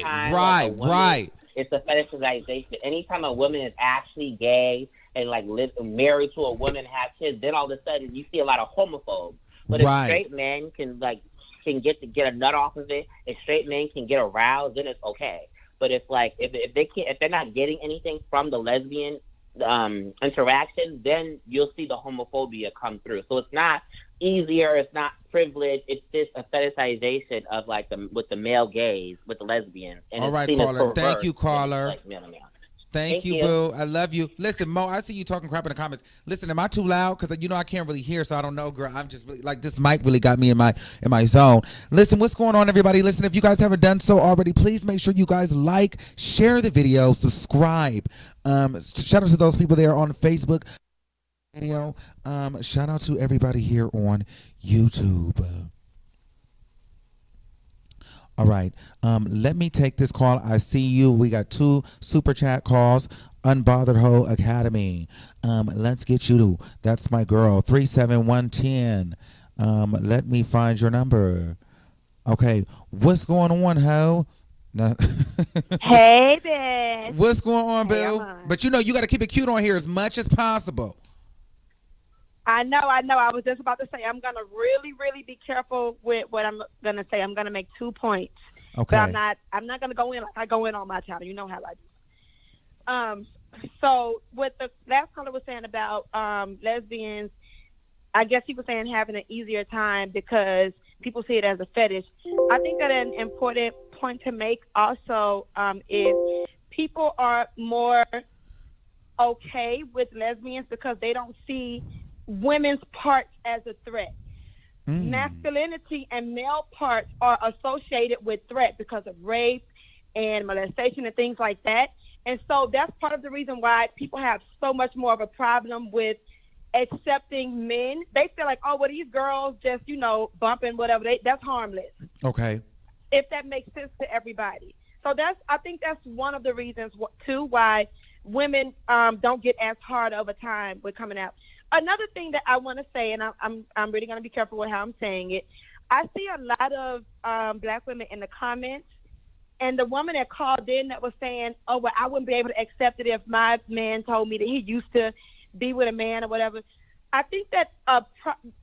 It's a fetishization. Anytime a woman is actually gay and like married to a woman, have kids, then all of a sudden you see a lot of homophobes. But if straight men can get a nut off of it, if straight men can get aroused, then it's okay. But if they're not getting anything from the lesbian interaction, then you'll see the homophobia come through. So it's not easier, it's not privilege, it's just a fetishization of like with the male gaze, with the lesbians. And all right, caller. Thank you, caller. Thank you, boo. I love you. Listen, Mo, I see you talking crap in the comments. Listen, am I too loud? Because I can't really hear, so I don't know, girl. I'm just really, like, this mic really got me in my zone. Listen, what's going on, everybody? Listen, if you guys haven't done so already, please make sure you guys like, share the video, subscribe. Shout out to those people there on Facebook video. Shout out to everybody here on YouTube. All right. Let me take this call. I see you. We got 2 super chat calls. Unbothered Ho Academy. Let's get you to. That's my girl. 37110. Let me find your number. Okay. What's going on, Ho? No. Hey, bitch. What's going on, Bill? But you got to keep it cute on here as much as possible. I know. I was just about to say I'm gonna really, really be careful with what I'm gonna say. I'm gonna make 2 points. Okay. But I'm not gonna go in like I go in on my channel. You know how I do. So what the last caller was saying about lesbians, I guess he was saying having an easier time because people see it as a fetish. I think that an important point to make also is people are more okay with lesbians because they don't see women's parts as a threat. Masculinity and male parts are associated with threat because of rape and molestation and things like that. And so that's part of the reason why people have so much more of a problem with accepting men. They feel like, oh, well, these girls just, bumping whatever. That's harmless. Okay. If that makes sense to everybody. So I think that's one of the reasons, too, why women don't get as hard over time with coming out. Another thing that I want to say, and I'm really going to be careful with how I'm saying it, I see a lot of black women in the comments, and the woman that called in that was saying, oh, well, I wouldn't be able to accept it if my man told me that he used to be with a man or whatever. I think that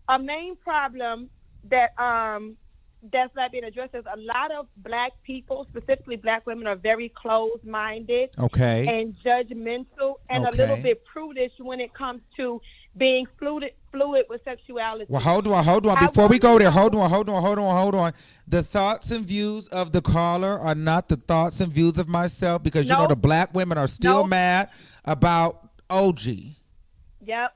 a main problem that that's not being addressed is a lot of black people, specifically black women, are very closed-minded and judgmental and a little bit prudish when it comes to being fluid with sexuality. Well, hold on. Before we go there, hold on. The thoughts and views of the caller are not the thoughts and views of myself because, the black women are still mad about OG. Yep.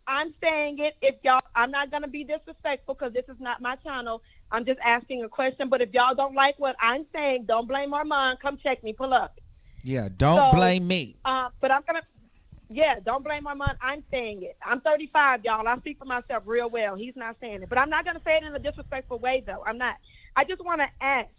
I'm saying it. If y'all, I'm not going to be disrespectful because this is not my channel. I'm just asking a question. But if y'all don't like what I'm saying, don't blame Armon. Come check me. Pull up. Yeah, don't blame me. But I'm going to, don't blame Armon. I'm saying it. I'm 35, y'all. I speak for myself real well. He's not saying it. But I'm not going to say it in a disrespectful way, though. I'm not. I just want to ask.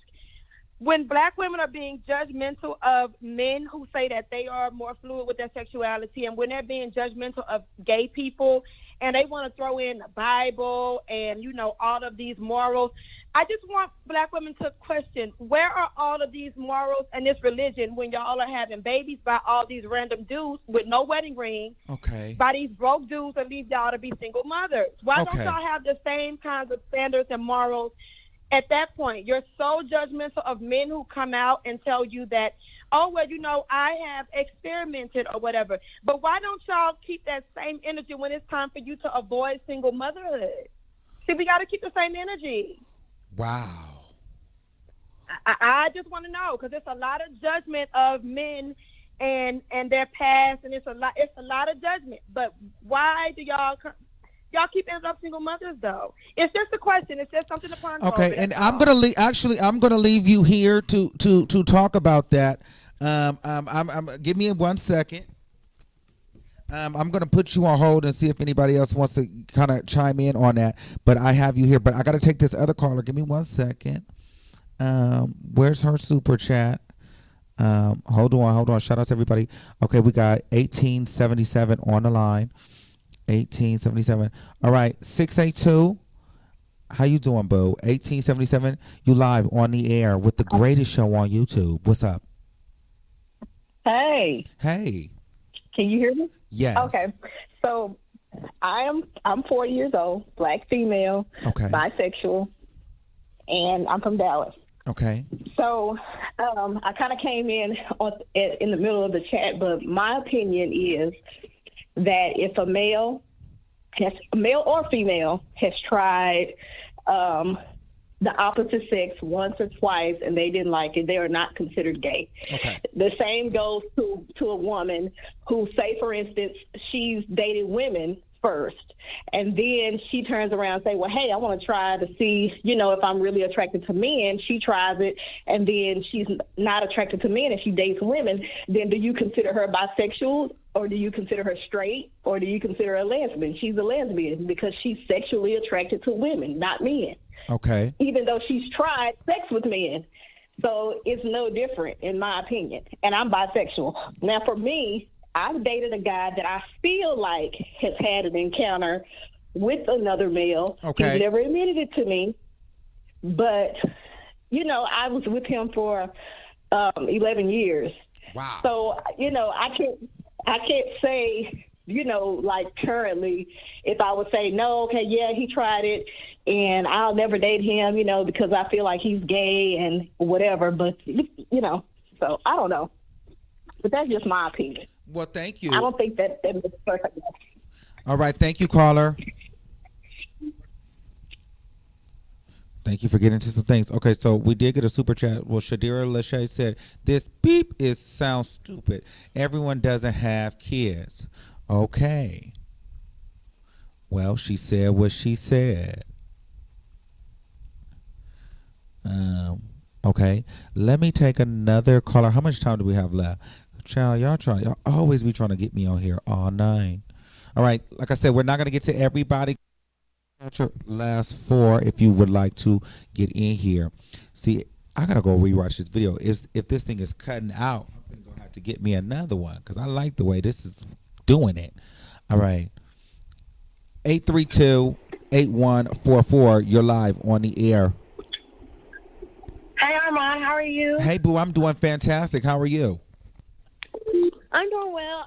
When black women are being judgmental of men who say that they are more fluid with their sexuality, and when they're being judgmental of gay people, and they want to throw in the Bible and, all of these morals, I just want black women to question, where are all of these morals and this religion when y'all are having babies by all these random dudes with no wedding ring, by these broke dudes that leave y'all to be single mothers? Why don't y'all have the same kinds of standards and morals? At that point, you're so judgmental of men who come out and tell you that, oh, well, I have experimented or whatever. But why don't y'all keep that same energy when it's time for you to avoid single motherhood? See, we got to keep the same energy. Wow. I just want to know, because it's a lot of judgment of men and their past, and it's a lot of judgment. But why do y'all keep ending up single mothers, though? It's just a question. It's just something to ponder. Okay, and I'm gonna leave you here to talk about that. Give me 1 second. I'm gonna put you on hold and see if anybody else wants to kind of chime in on that. But I have you here. But I got to take this other caller. Give me 1 second. Where's her super chat? Hold on. Shout out to everybody. Okay, we got 1877 on the line. 1877. All right, 682. How you doing, boo? 1877. You live on the air with the greatest show on YouTube. What's up? Hey. Hey. Can you hear me? Yes. Okay. So I'm 40 years old, black female, okay, bisexual, and I'm from Dallas. Okay. So I kind of came in the middle of the chat, but my opinion is that if a male or female has tried the opposite sex once or twice and they didn't like it, they are not considered gay. Okay. The same goes to a woman who, say, for instance, she's dated women first, and then she turns around and say, well, hey, I want to try to see, if I'm really attracted to men. She tries it, and then she's not attracted to men and she dates women. Then do you consider her bisexual, or do you consider her straight, or do you consider her a lesbian? She's a lesbian because she's sexually attracted to women, not men. Okay. Even though she's tried sex with men. So it's no different, in my opinion. And I'm bisexual. Now, for me, I've dated a guy that I feel like has had an encounter with another male. Okay. He's never admitted it to me. But, I was with him for 11 years. Wow. So, I can't say, like currently, if I would say, no, okay, yeah, he tried it, and I'll never date him, because I feel like he's gay and whatever. But, so I don't know. But that's just my opinion. Well, thank you. I don't think that makes perfect. All right. Thank you, caller. Thank you for getting into some things. Okay, so we did get a super chat. Well, Shadira Lachey said, this beep sounds stupid. Everyone doesn't have kids. Okay. Well, she said what she said. Okay. Let me take another caller. How much time do we have left? Child, y'all always be trying to get me on here all night. All right. Like I said, we're not going to get to everybody. Your last 4 if you would like to get in here. See, I gotta go rewatch this video. If this thing is cutting out, I'm gonna have to get me another one because I like the way this is doing it. All right. 832-8144. You're live on the air. Hey, Armon, how are you? Hey, boo, I'm doing fantastic. How are you? I'm doing well.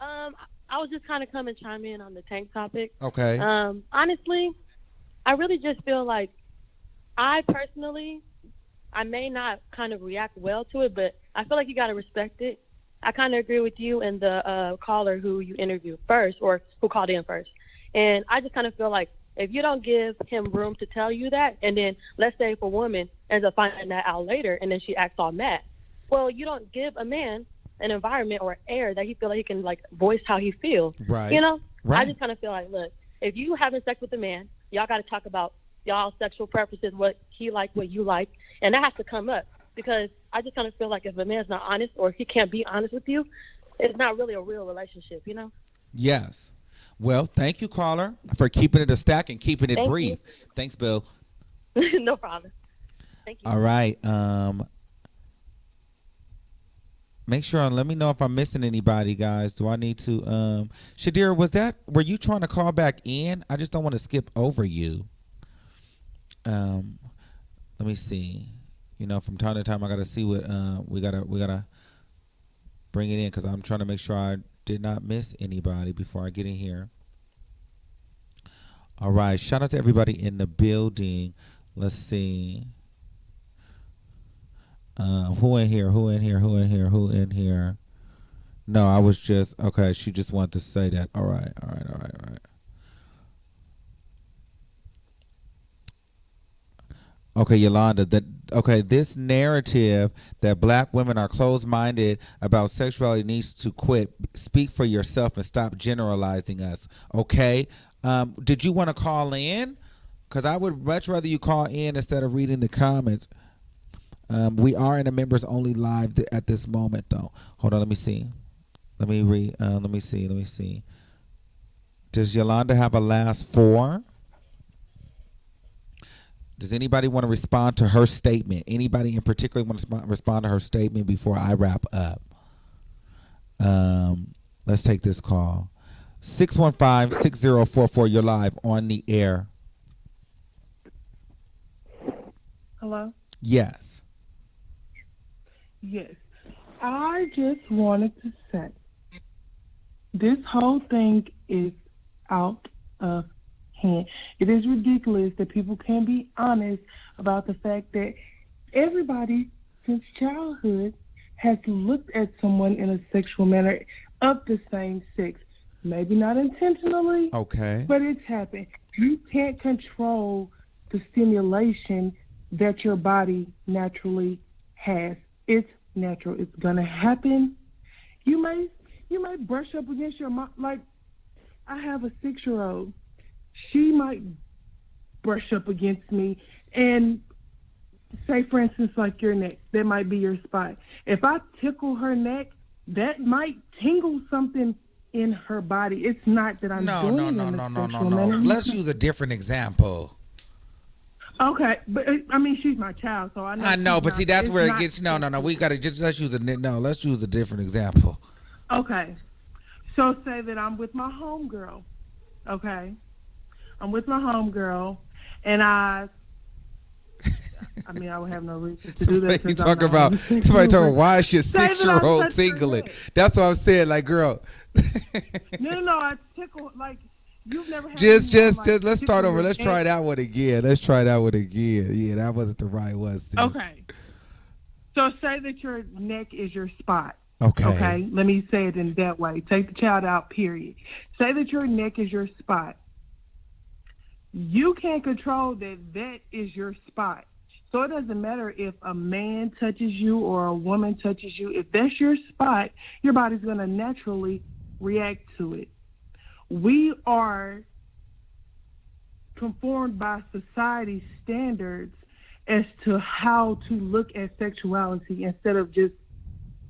I was just kind of coming chime in on the tank topic. Okay. Honestly, I really just feel like I may not kind of react well to it, but I feel like you got to respect it. I kind of agree with you and the caller who you interviewed first, or who called in first. And I just kind of feel like if you don't give him room to tell you that, and then let's say if a woman ends up finding that out later and then she acts all mad, well, you don't give a man an environment or air that he feel like he can like voice how he feels. Right. Right. I just kind of feel like, look, if you having sex with a man, y'all got to talk about y'all sexual preferences, what he like, what you like, and that has to come up, because I just kind of feel like if a man's not honest, or he can't be honest with you, it's not really a real relationship, Yes. Well, thank you, caller, for keeping it a stack and keeping it brief. Thanks, Bill. No problem. Thank you. All right. Make sure and let me know if I'm missing anybody, guys. Do I need to Shadira, were you trying to call back in? I just don't want to skip over you. Let me see. From time to time I gotta see what we gotta bring it in, because I'm trying to make sure I did not miss anybody before I get in here. All right. Shout out to everybody in the building. Let's see. Who in here? Who in here? Who in here? Who in here? No, I was just okay. She just wanted to say that. All right, all right, all right, all right. Okay, Yolanda. This narrative that black women are closed-minded about sexuality needs to quit. Speak for yourself and stop generalizing us. Okay. Did you want to call in? Because I would much rather you call in instead of reading the comments. We are in a members only live at this moment, though. Hold on, let me see. Let me read. Let me see. Let me see. Does Yolanda have a last four? Does anybody want to respond to her statement? Anybody in particular want to respond to her statement before I wrap up? Let's take this call. 615-6044. You're live on the air. Hello? Yes. Yes. I just wanted to say this whole thing is out of hand. It is ridiculous that people can't be honest about the fact that everybody since childhood has looked at someone in a sexual manner of the same sex. Maybe not intentionally, okay, but it's happened. You can't control the stimulation that your body naturally has. It's natural. It's gonna happen. You may brush up against your mom. Like, I have a 6-year-old. She might brush up against me and say, for instance, like your neck. That might be your spot. If I tickle her neck, that might tingle something in her body. It's not that I'm doing it in a sexual manner. Let's use a different example. Okay, but I mean, she's my child, so I know. I know, but see, that's where it gets. No. We gotta let's use a different example. Okay, so say that I'm with my homegirl. Okay, I'm with my homegirl, and I mean, I would have no reason to do that. Somebody talking about why is your 6-year-old tingling? That's what I'm saying. Like, girl. No, I tickle like. You've never had just let's start over. Let's try that one again. Yeah, that wasn't the right one. Sis. Okay. So say that your neck is your spot. Okay. Let me say it in that way. Take the child out, period. Say that your neck is your spot. You can't control that is your spot. So it doesn't matter if a man touches you or a woman touches you. If that's your spot, your body's going to naturally react to it. We are conformed by society's standards as to how to look at sexuality instead of just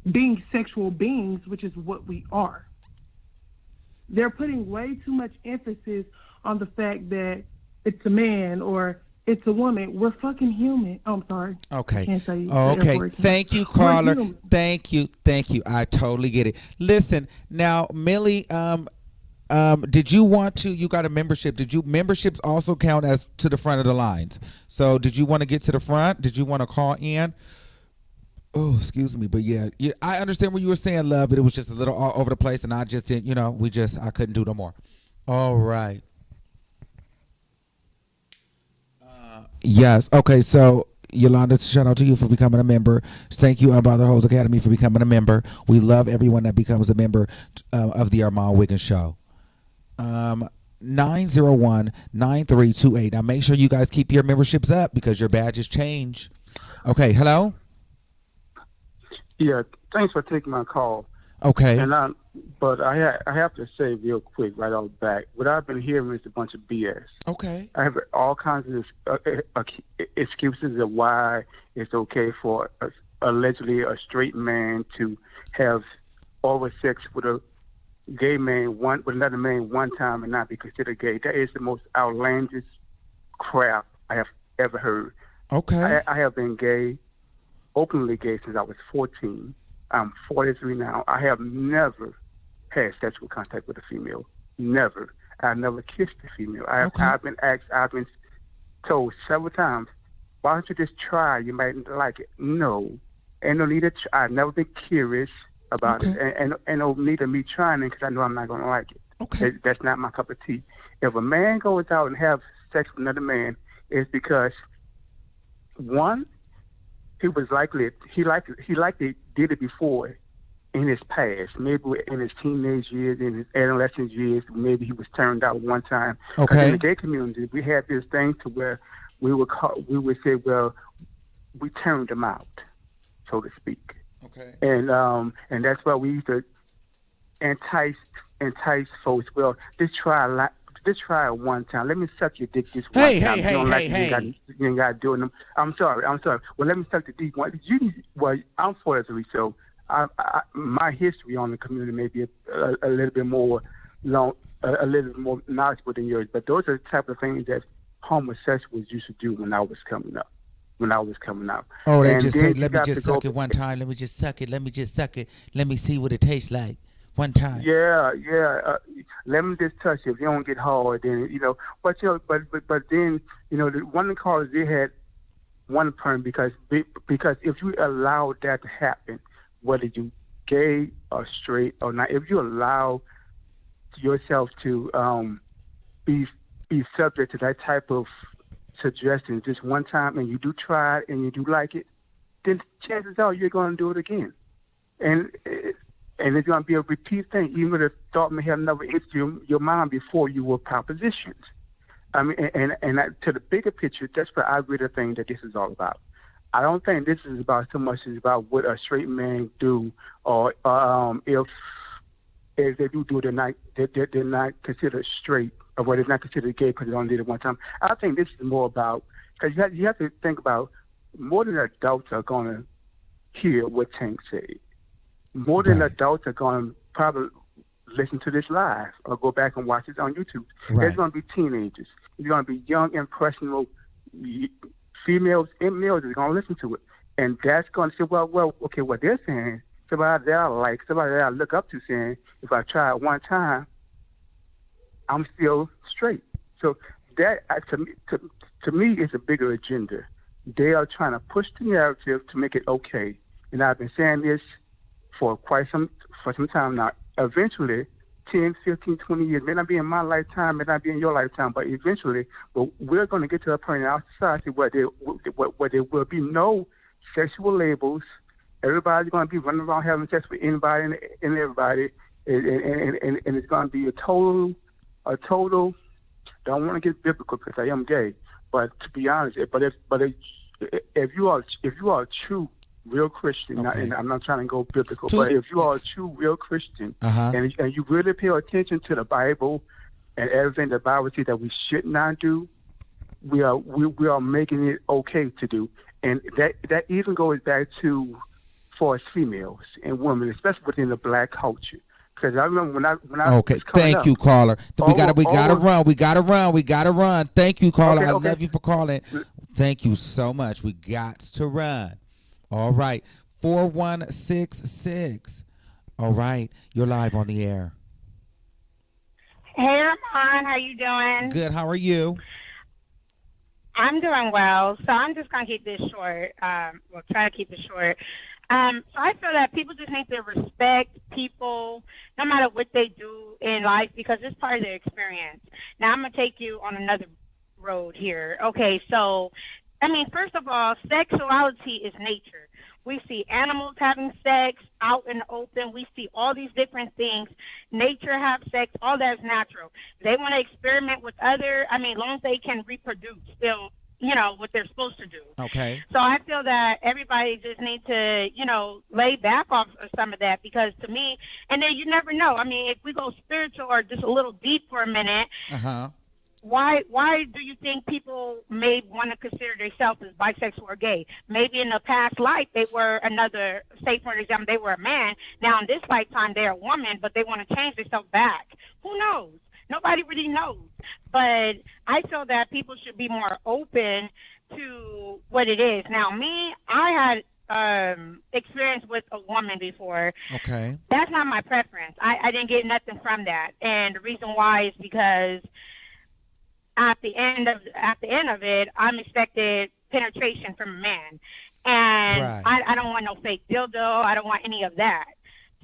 being sexual beings, which is what we are. They're putting way too much emphasis on the fact that it's a man or it's a woman. We're fucking human. Oh, I'm sorry. Okay. Can't say okay. Thank you, caller. Thank you. I totally get it. Listen, now, Millie, did you want to? You got a membership. Memberships also count as to the front of the lines? So, did you want to get to the front? Did you want to call in? Oh, excuse me, but yeah, I understand what you were saying, love. But it was just a little all over the place, and I just didn't. I couldn't do no more. All right. Yes. Okay. So, Yolanda, shout out to you for becoming a member. Thank you, Unbothered Hoes Academy, for becoming a member. We love everyone that becomes a member of the Armon Wiggins Show. 901-9328. Now make sure you guys keep your memberships up because your badges change. Okay, hello? Yeah, thanks for taking my call. Okay. But I have to say real quick right off the bat, what I've been hearing is a bunch of BS. Okay. I have all kinds of excuses of why it's okay for allegedly a straight man to have oral sex with a gay man with another man one time and not be considered gay. That is the most outlandish crap I have ever heard. Okay. I have been gay, openly gay, since I was 14. I'm 43 now. I have never had sexual contact with a female. Never. I've never kissed a female. I've been asked, I've been told several times, why don't you just try? You might like it. No. Ain't no need to try. I've never been curious about it. And no need of me trying it because I know I'm not going to like it. Okay. That's not my cup of tea. If a man goes out and have sex with another man, it's because, one, he was likely he likely did it before in his past, maybe in his teenage years, in his adolescent years. Maybe he was turned out one time. Okay. In the gay community, we had this thing to where we would say, well, we turned him out, so to speak. Okay. And that's why we used to entice folks. Well, just try it one time. Let me suck your dick this one time. You ain't got to do it. I'm sorry. Well, let me suck the dick one. I'm 43, so my history on the community may be a little bit more long, a little bit more knowledgeable than yours. But those are the type of things that homosexuals used to do when I was coming up. Oh, they just say, let me just suck it one time. Let me just suck it. Let me see what it tastes like one time. Yeah. Let me just touch it. If you don't get hard, then But then the one of the callers, they had one perm because if you allow that to happen, whether you gay or straight or not, if you allow yourself to be subject to that type of suggestion just one time, and you do try it and you do like it, then chances are you're going to do it again, and it's going to be a repeat thing. Even if the thought may have never entered your mind before you were propositioned. I mean, and to the bigger picture, that's what I really think that this is all about. I don't think this is about so much as about what a straight man do, or if they do it, they're not considered straight, or what is not considered gay because they only did it one time. I think this is more about, because you have to think about, more than adults are going to hear what Tank said. More than adults are going to probably listen to this live or go back and watch it on YouTube. Right. There's going to be teenagers. There's going to be young, impressionable females and males that are going to listen to it. And that's going to say, well, okay, what they're saying, somebody that I like, somebody that I look up to saying, if I try it one time, I'm still straight. So that, to me, is a bigger agenda. They are trying to push the narrative to make it okay. And I've been saying this for some time now. Eventually, 10, 15, 20 years, may not be in my lifetime, may not be in your lifetime, but eventually, we're going to get to a point in our society where there will be no sexual labels. Everybody's going to be running around having sex with anybody and everybody, and it's going to be a total. Don't want to get biblical because I am gay, but to be honest, if you are a true real Christian, okay. And I'm not trying to go biblical, but if you are a true real Christian, and you really pay attention to the Bible and everything the Bible says that we should not do, we are making it okay to do, and that even goes back to for us females and women, especially within the black culture. Because I remember when I okay, thank you, caller. We gotta run. Thank you, caller. I love you for calling. Thank you so much. We got to run. All right, 4166. All right, you're live on the air. Hey, Armon, how you doing? Good. How are you? I'm doing well. So I'm just gonna keep this short. We'll try to keep it short. So I feel that people just need to respect people no matter what they do in life because it's part of their experience. Now, I'm going to take you on another road here. Okay, so, I mean, first of all, sexuality is nature. We see animals having sex out in the open. We see all these different things. Nature have sex. All that is natural. They want to experiment with as long as they can reproduce still, what they're supposed to do. Okay. So I feel that everybody just needs to, lay back off of some of that because to me, and then you never know. I mean, if we go spiritual or just a little deep for a minute, why do you think people may want to consider themselves as bisexual or gay? Maybe in the past life they were another, say for example, they were a man. Now in this lifetime they're a woman, but they want to change themselves back. Who knows? Nobody really knows. But I feel that people should be more open to what it is. Now, me, I had experience with a woman before. Okay. That's not my preference. I didn't get nothing from that. And the reason why is because at the end of it, I'm expected penetration from a man. And I don't want no fake dildo. I don't want any of that.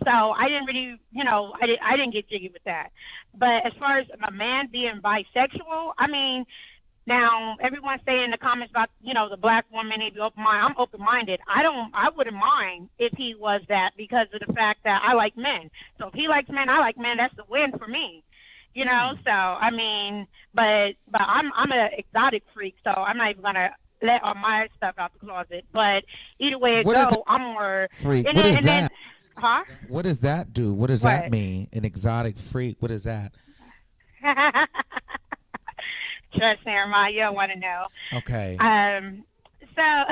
So I didn't really, I didn't get jiggy with that. But as far as a man being bisexual, I mean, Now, everyone's saying in the comments about, the black woman, he'd be open-minded. I'm open-minded. I wouldn't mind if he was that because of the fact that I like men. So if he likes men, I like men. That's the win for me. So, I mean, but I'm an exotic freak, so I'm not even going to let all my stuff out the closet. But either way it goes, I'm more... Freak. What is that? Huh? What does that do? What does that mean? An exotic freak. What is that? Trust me, Armon, you don't want to know. Okay. So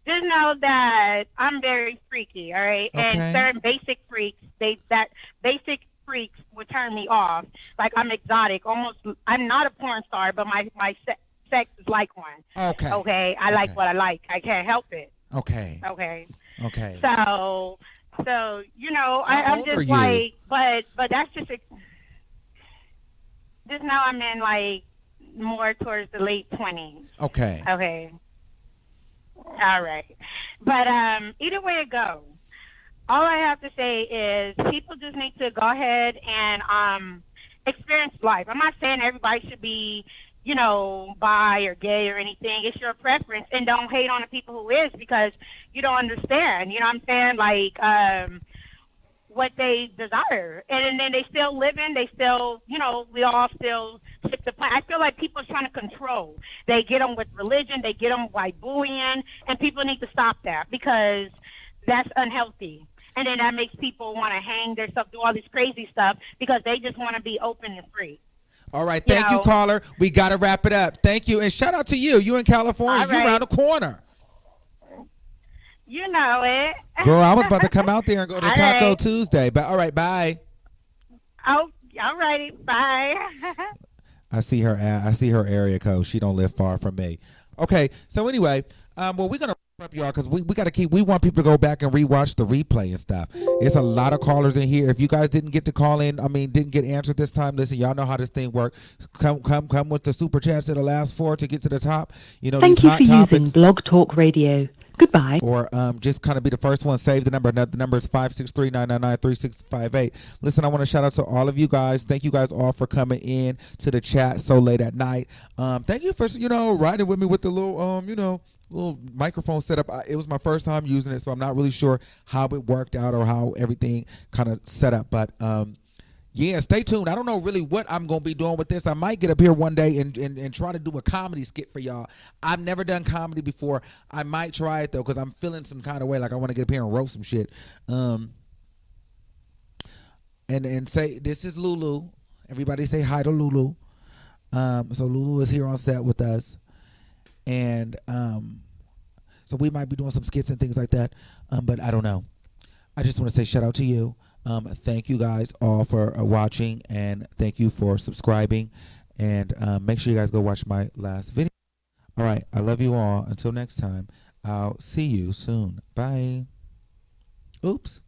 just know that I'm very freaky, all right? Okay. And certain basic freaks, basic freaks would turn me off. Like I'm exotic, almost. I'm not a porn star, but my sex is like one. Okay. Okay. I like what I like. I can't help it. Okay. Okay. Okay. So I'm old are just you? like, but that's just. Just now I'm in like more towards the late 20s. Okay. Okay. All right. But either way it goes, all I have to say is people just need to go ahead and experience life. I'm not saying everybody should be, bi or gay or anything. It's your preference, and don't hate on the people who is because you don't understand. You know what I'm saying? Like what they desire, and then they still living. They still, we all still stick to plan. I feel like people are trying to control. They get them with religion. They get them by bullying, and people need to stop that because that's unhealthy. And then that makes people want to hang themselves, do all this crazy stuff because they just want to be open and free. All right, thank you, caller. We got to wrap it up. Thank you, and shout out to you. You in California? You around the corner. You know it. Girl, I was about to come out there and go to All Taco right. Tuesday, but all right, bye. Oh, all righty, bye. I see her area code. She don't live far from me. Okay, so anyway, well, we're gonna wrap up, y'all, because we want people to go back and rewatch the replay and stuff. It's a lot of callers in here. If you guys didn't get to call in, didn't get answered this time, listen, y'all know how this thing works. Come with the super chats to the last four to get to the top. Thank these you hot for topics. using Blog Talk Radio. Goodbye. Or just kind of be the first one. Save the number. The number is 563-999-3658. Listen, I want to shout out to all of you guys. Thank you guys all for coming in to the chat so late at night. Thank you for riding with me with the little little microphone setup. It was my first time using it, so I'm not really sure how it worked out or how everything kind of set up. But yeah, stay tuned. I don't know really what I'm going to be doing with this. I might get up here one day and try to do a comedy skit for y'all. I've never done comedy before. I might try it, though, because I'm feeling some kind of way. Like I want to get up here and roast some shit. And say, this is Lulu. Everybody say hi to Lulu. So Lulu is here on set with us. And so we might be doing some skits and things like that. But I don't know. I just want to say shout out to you. Thank you guys all for watching, and thank you for subscribing, and make sure you guys go watch my last video. All right, I love you all. Until next time, I'll see you soon. Bye. Oops.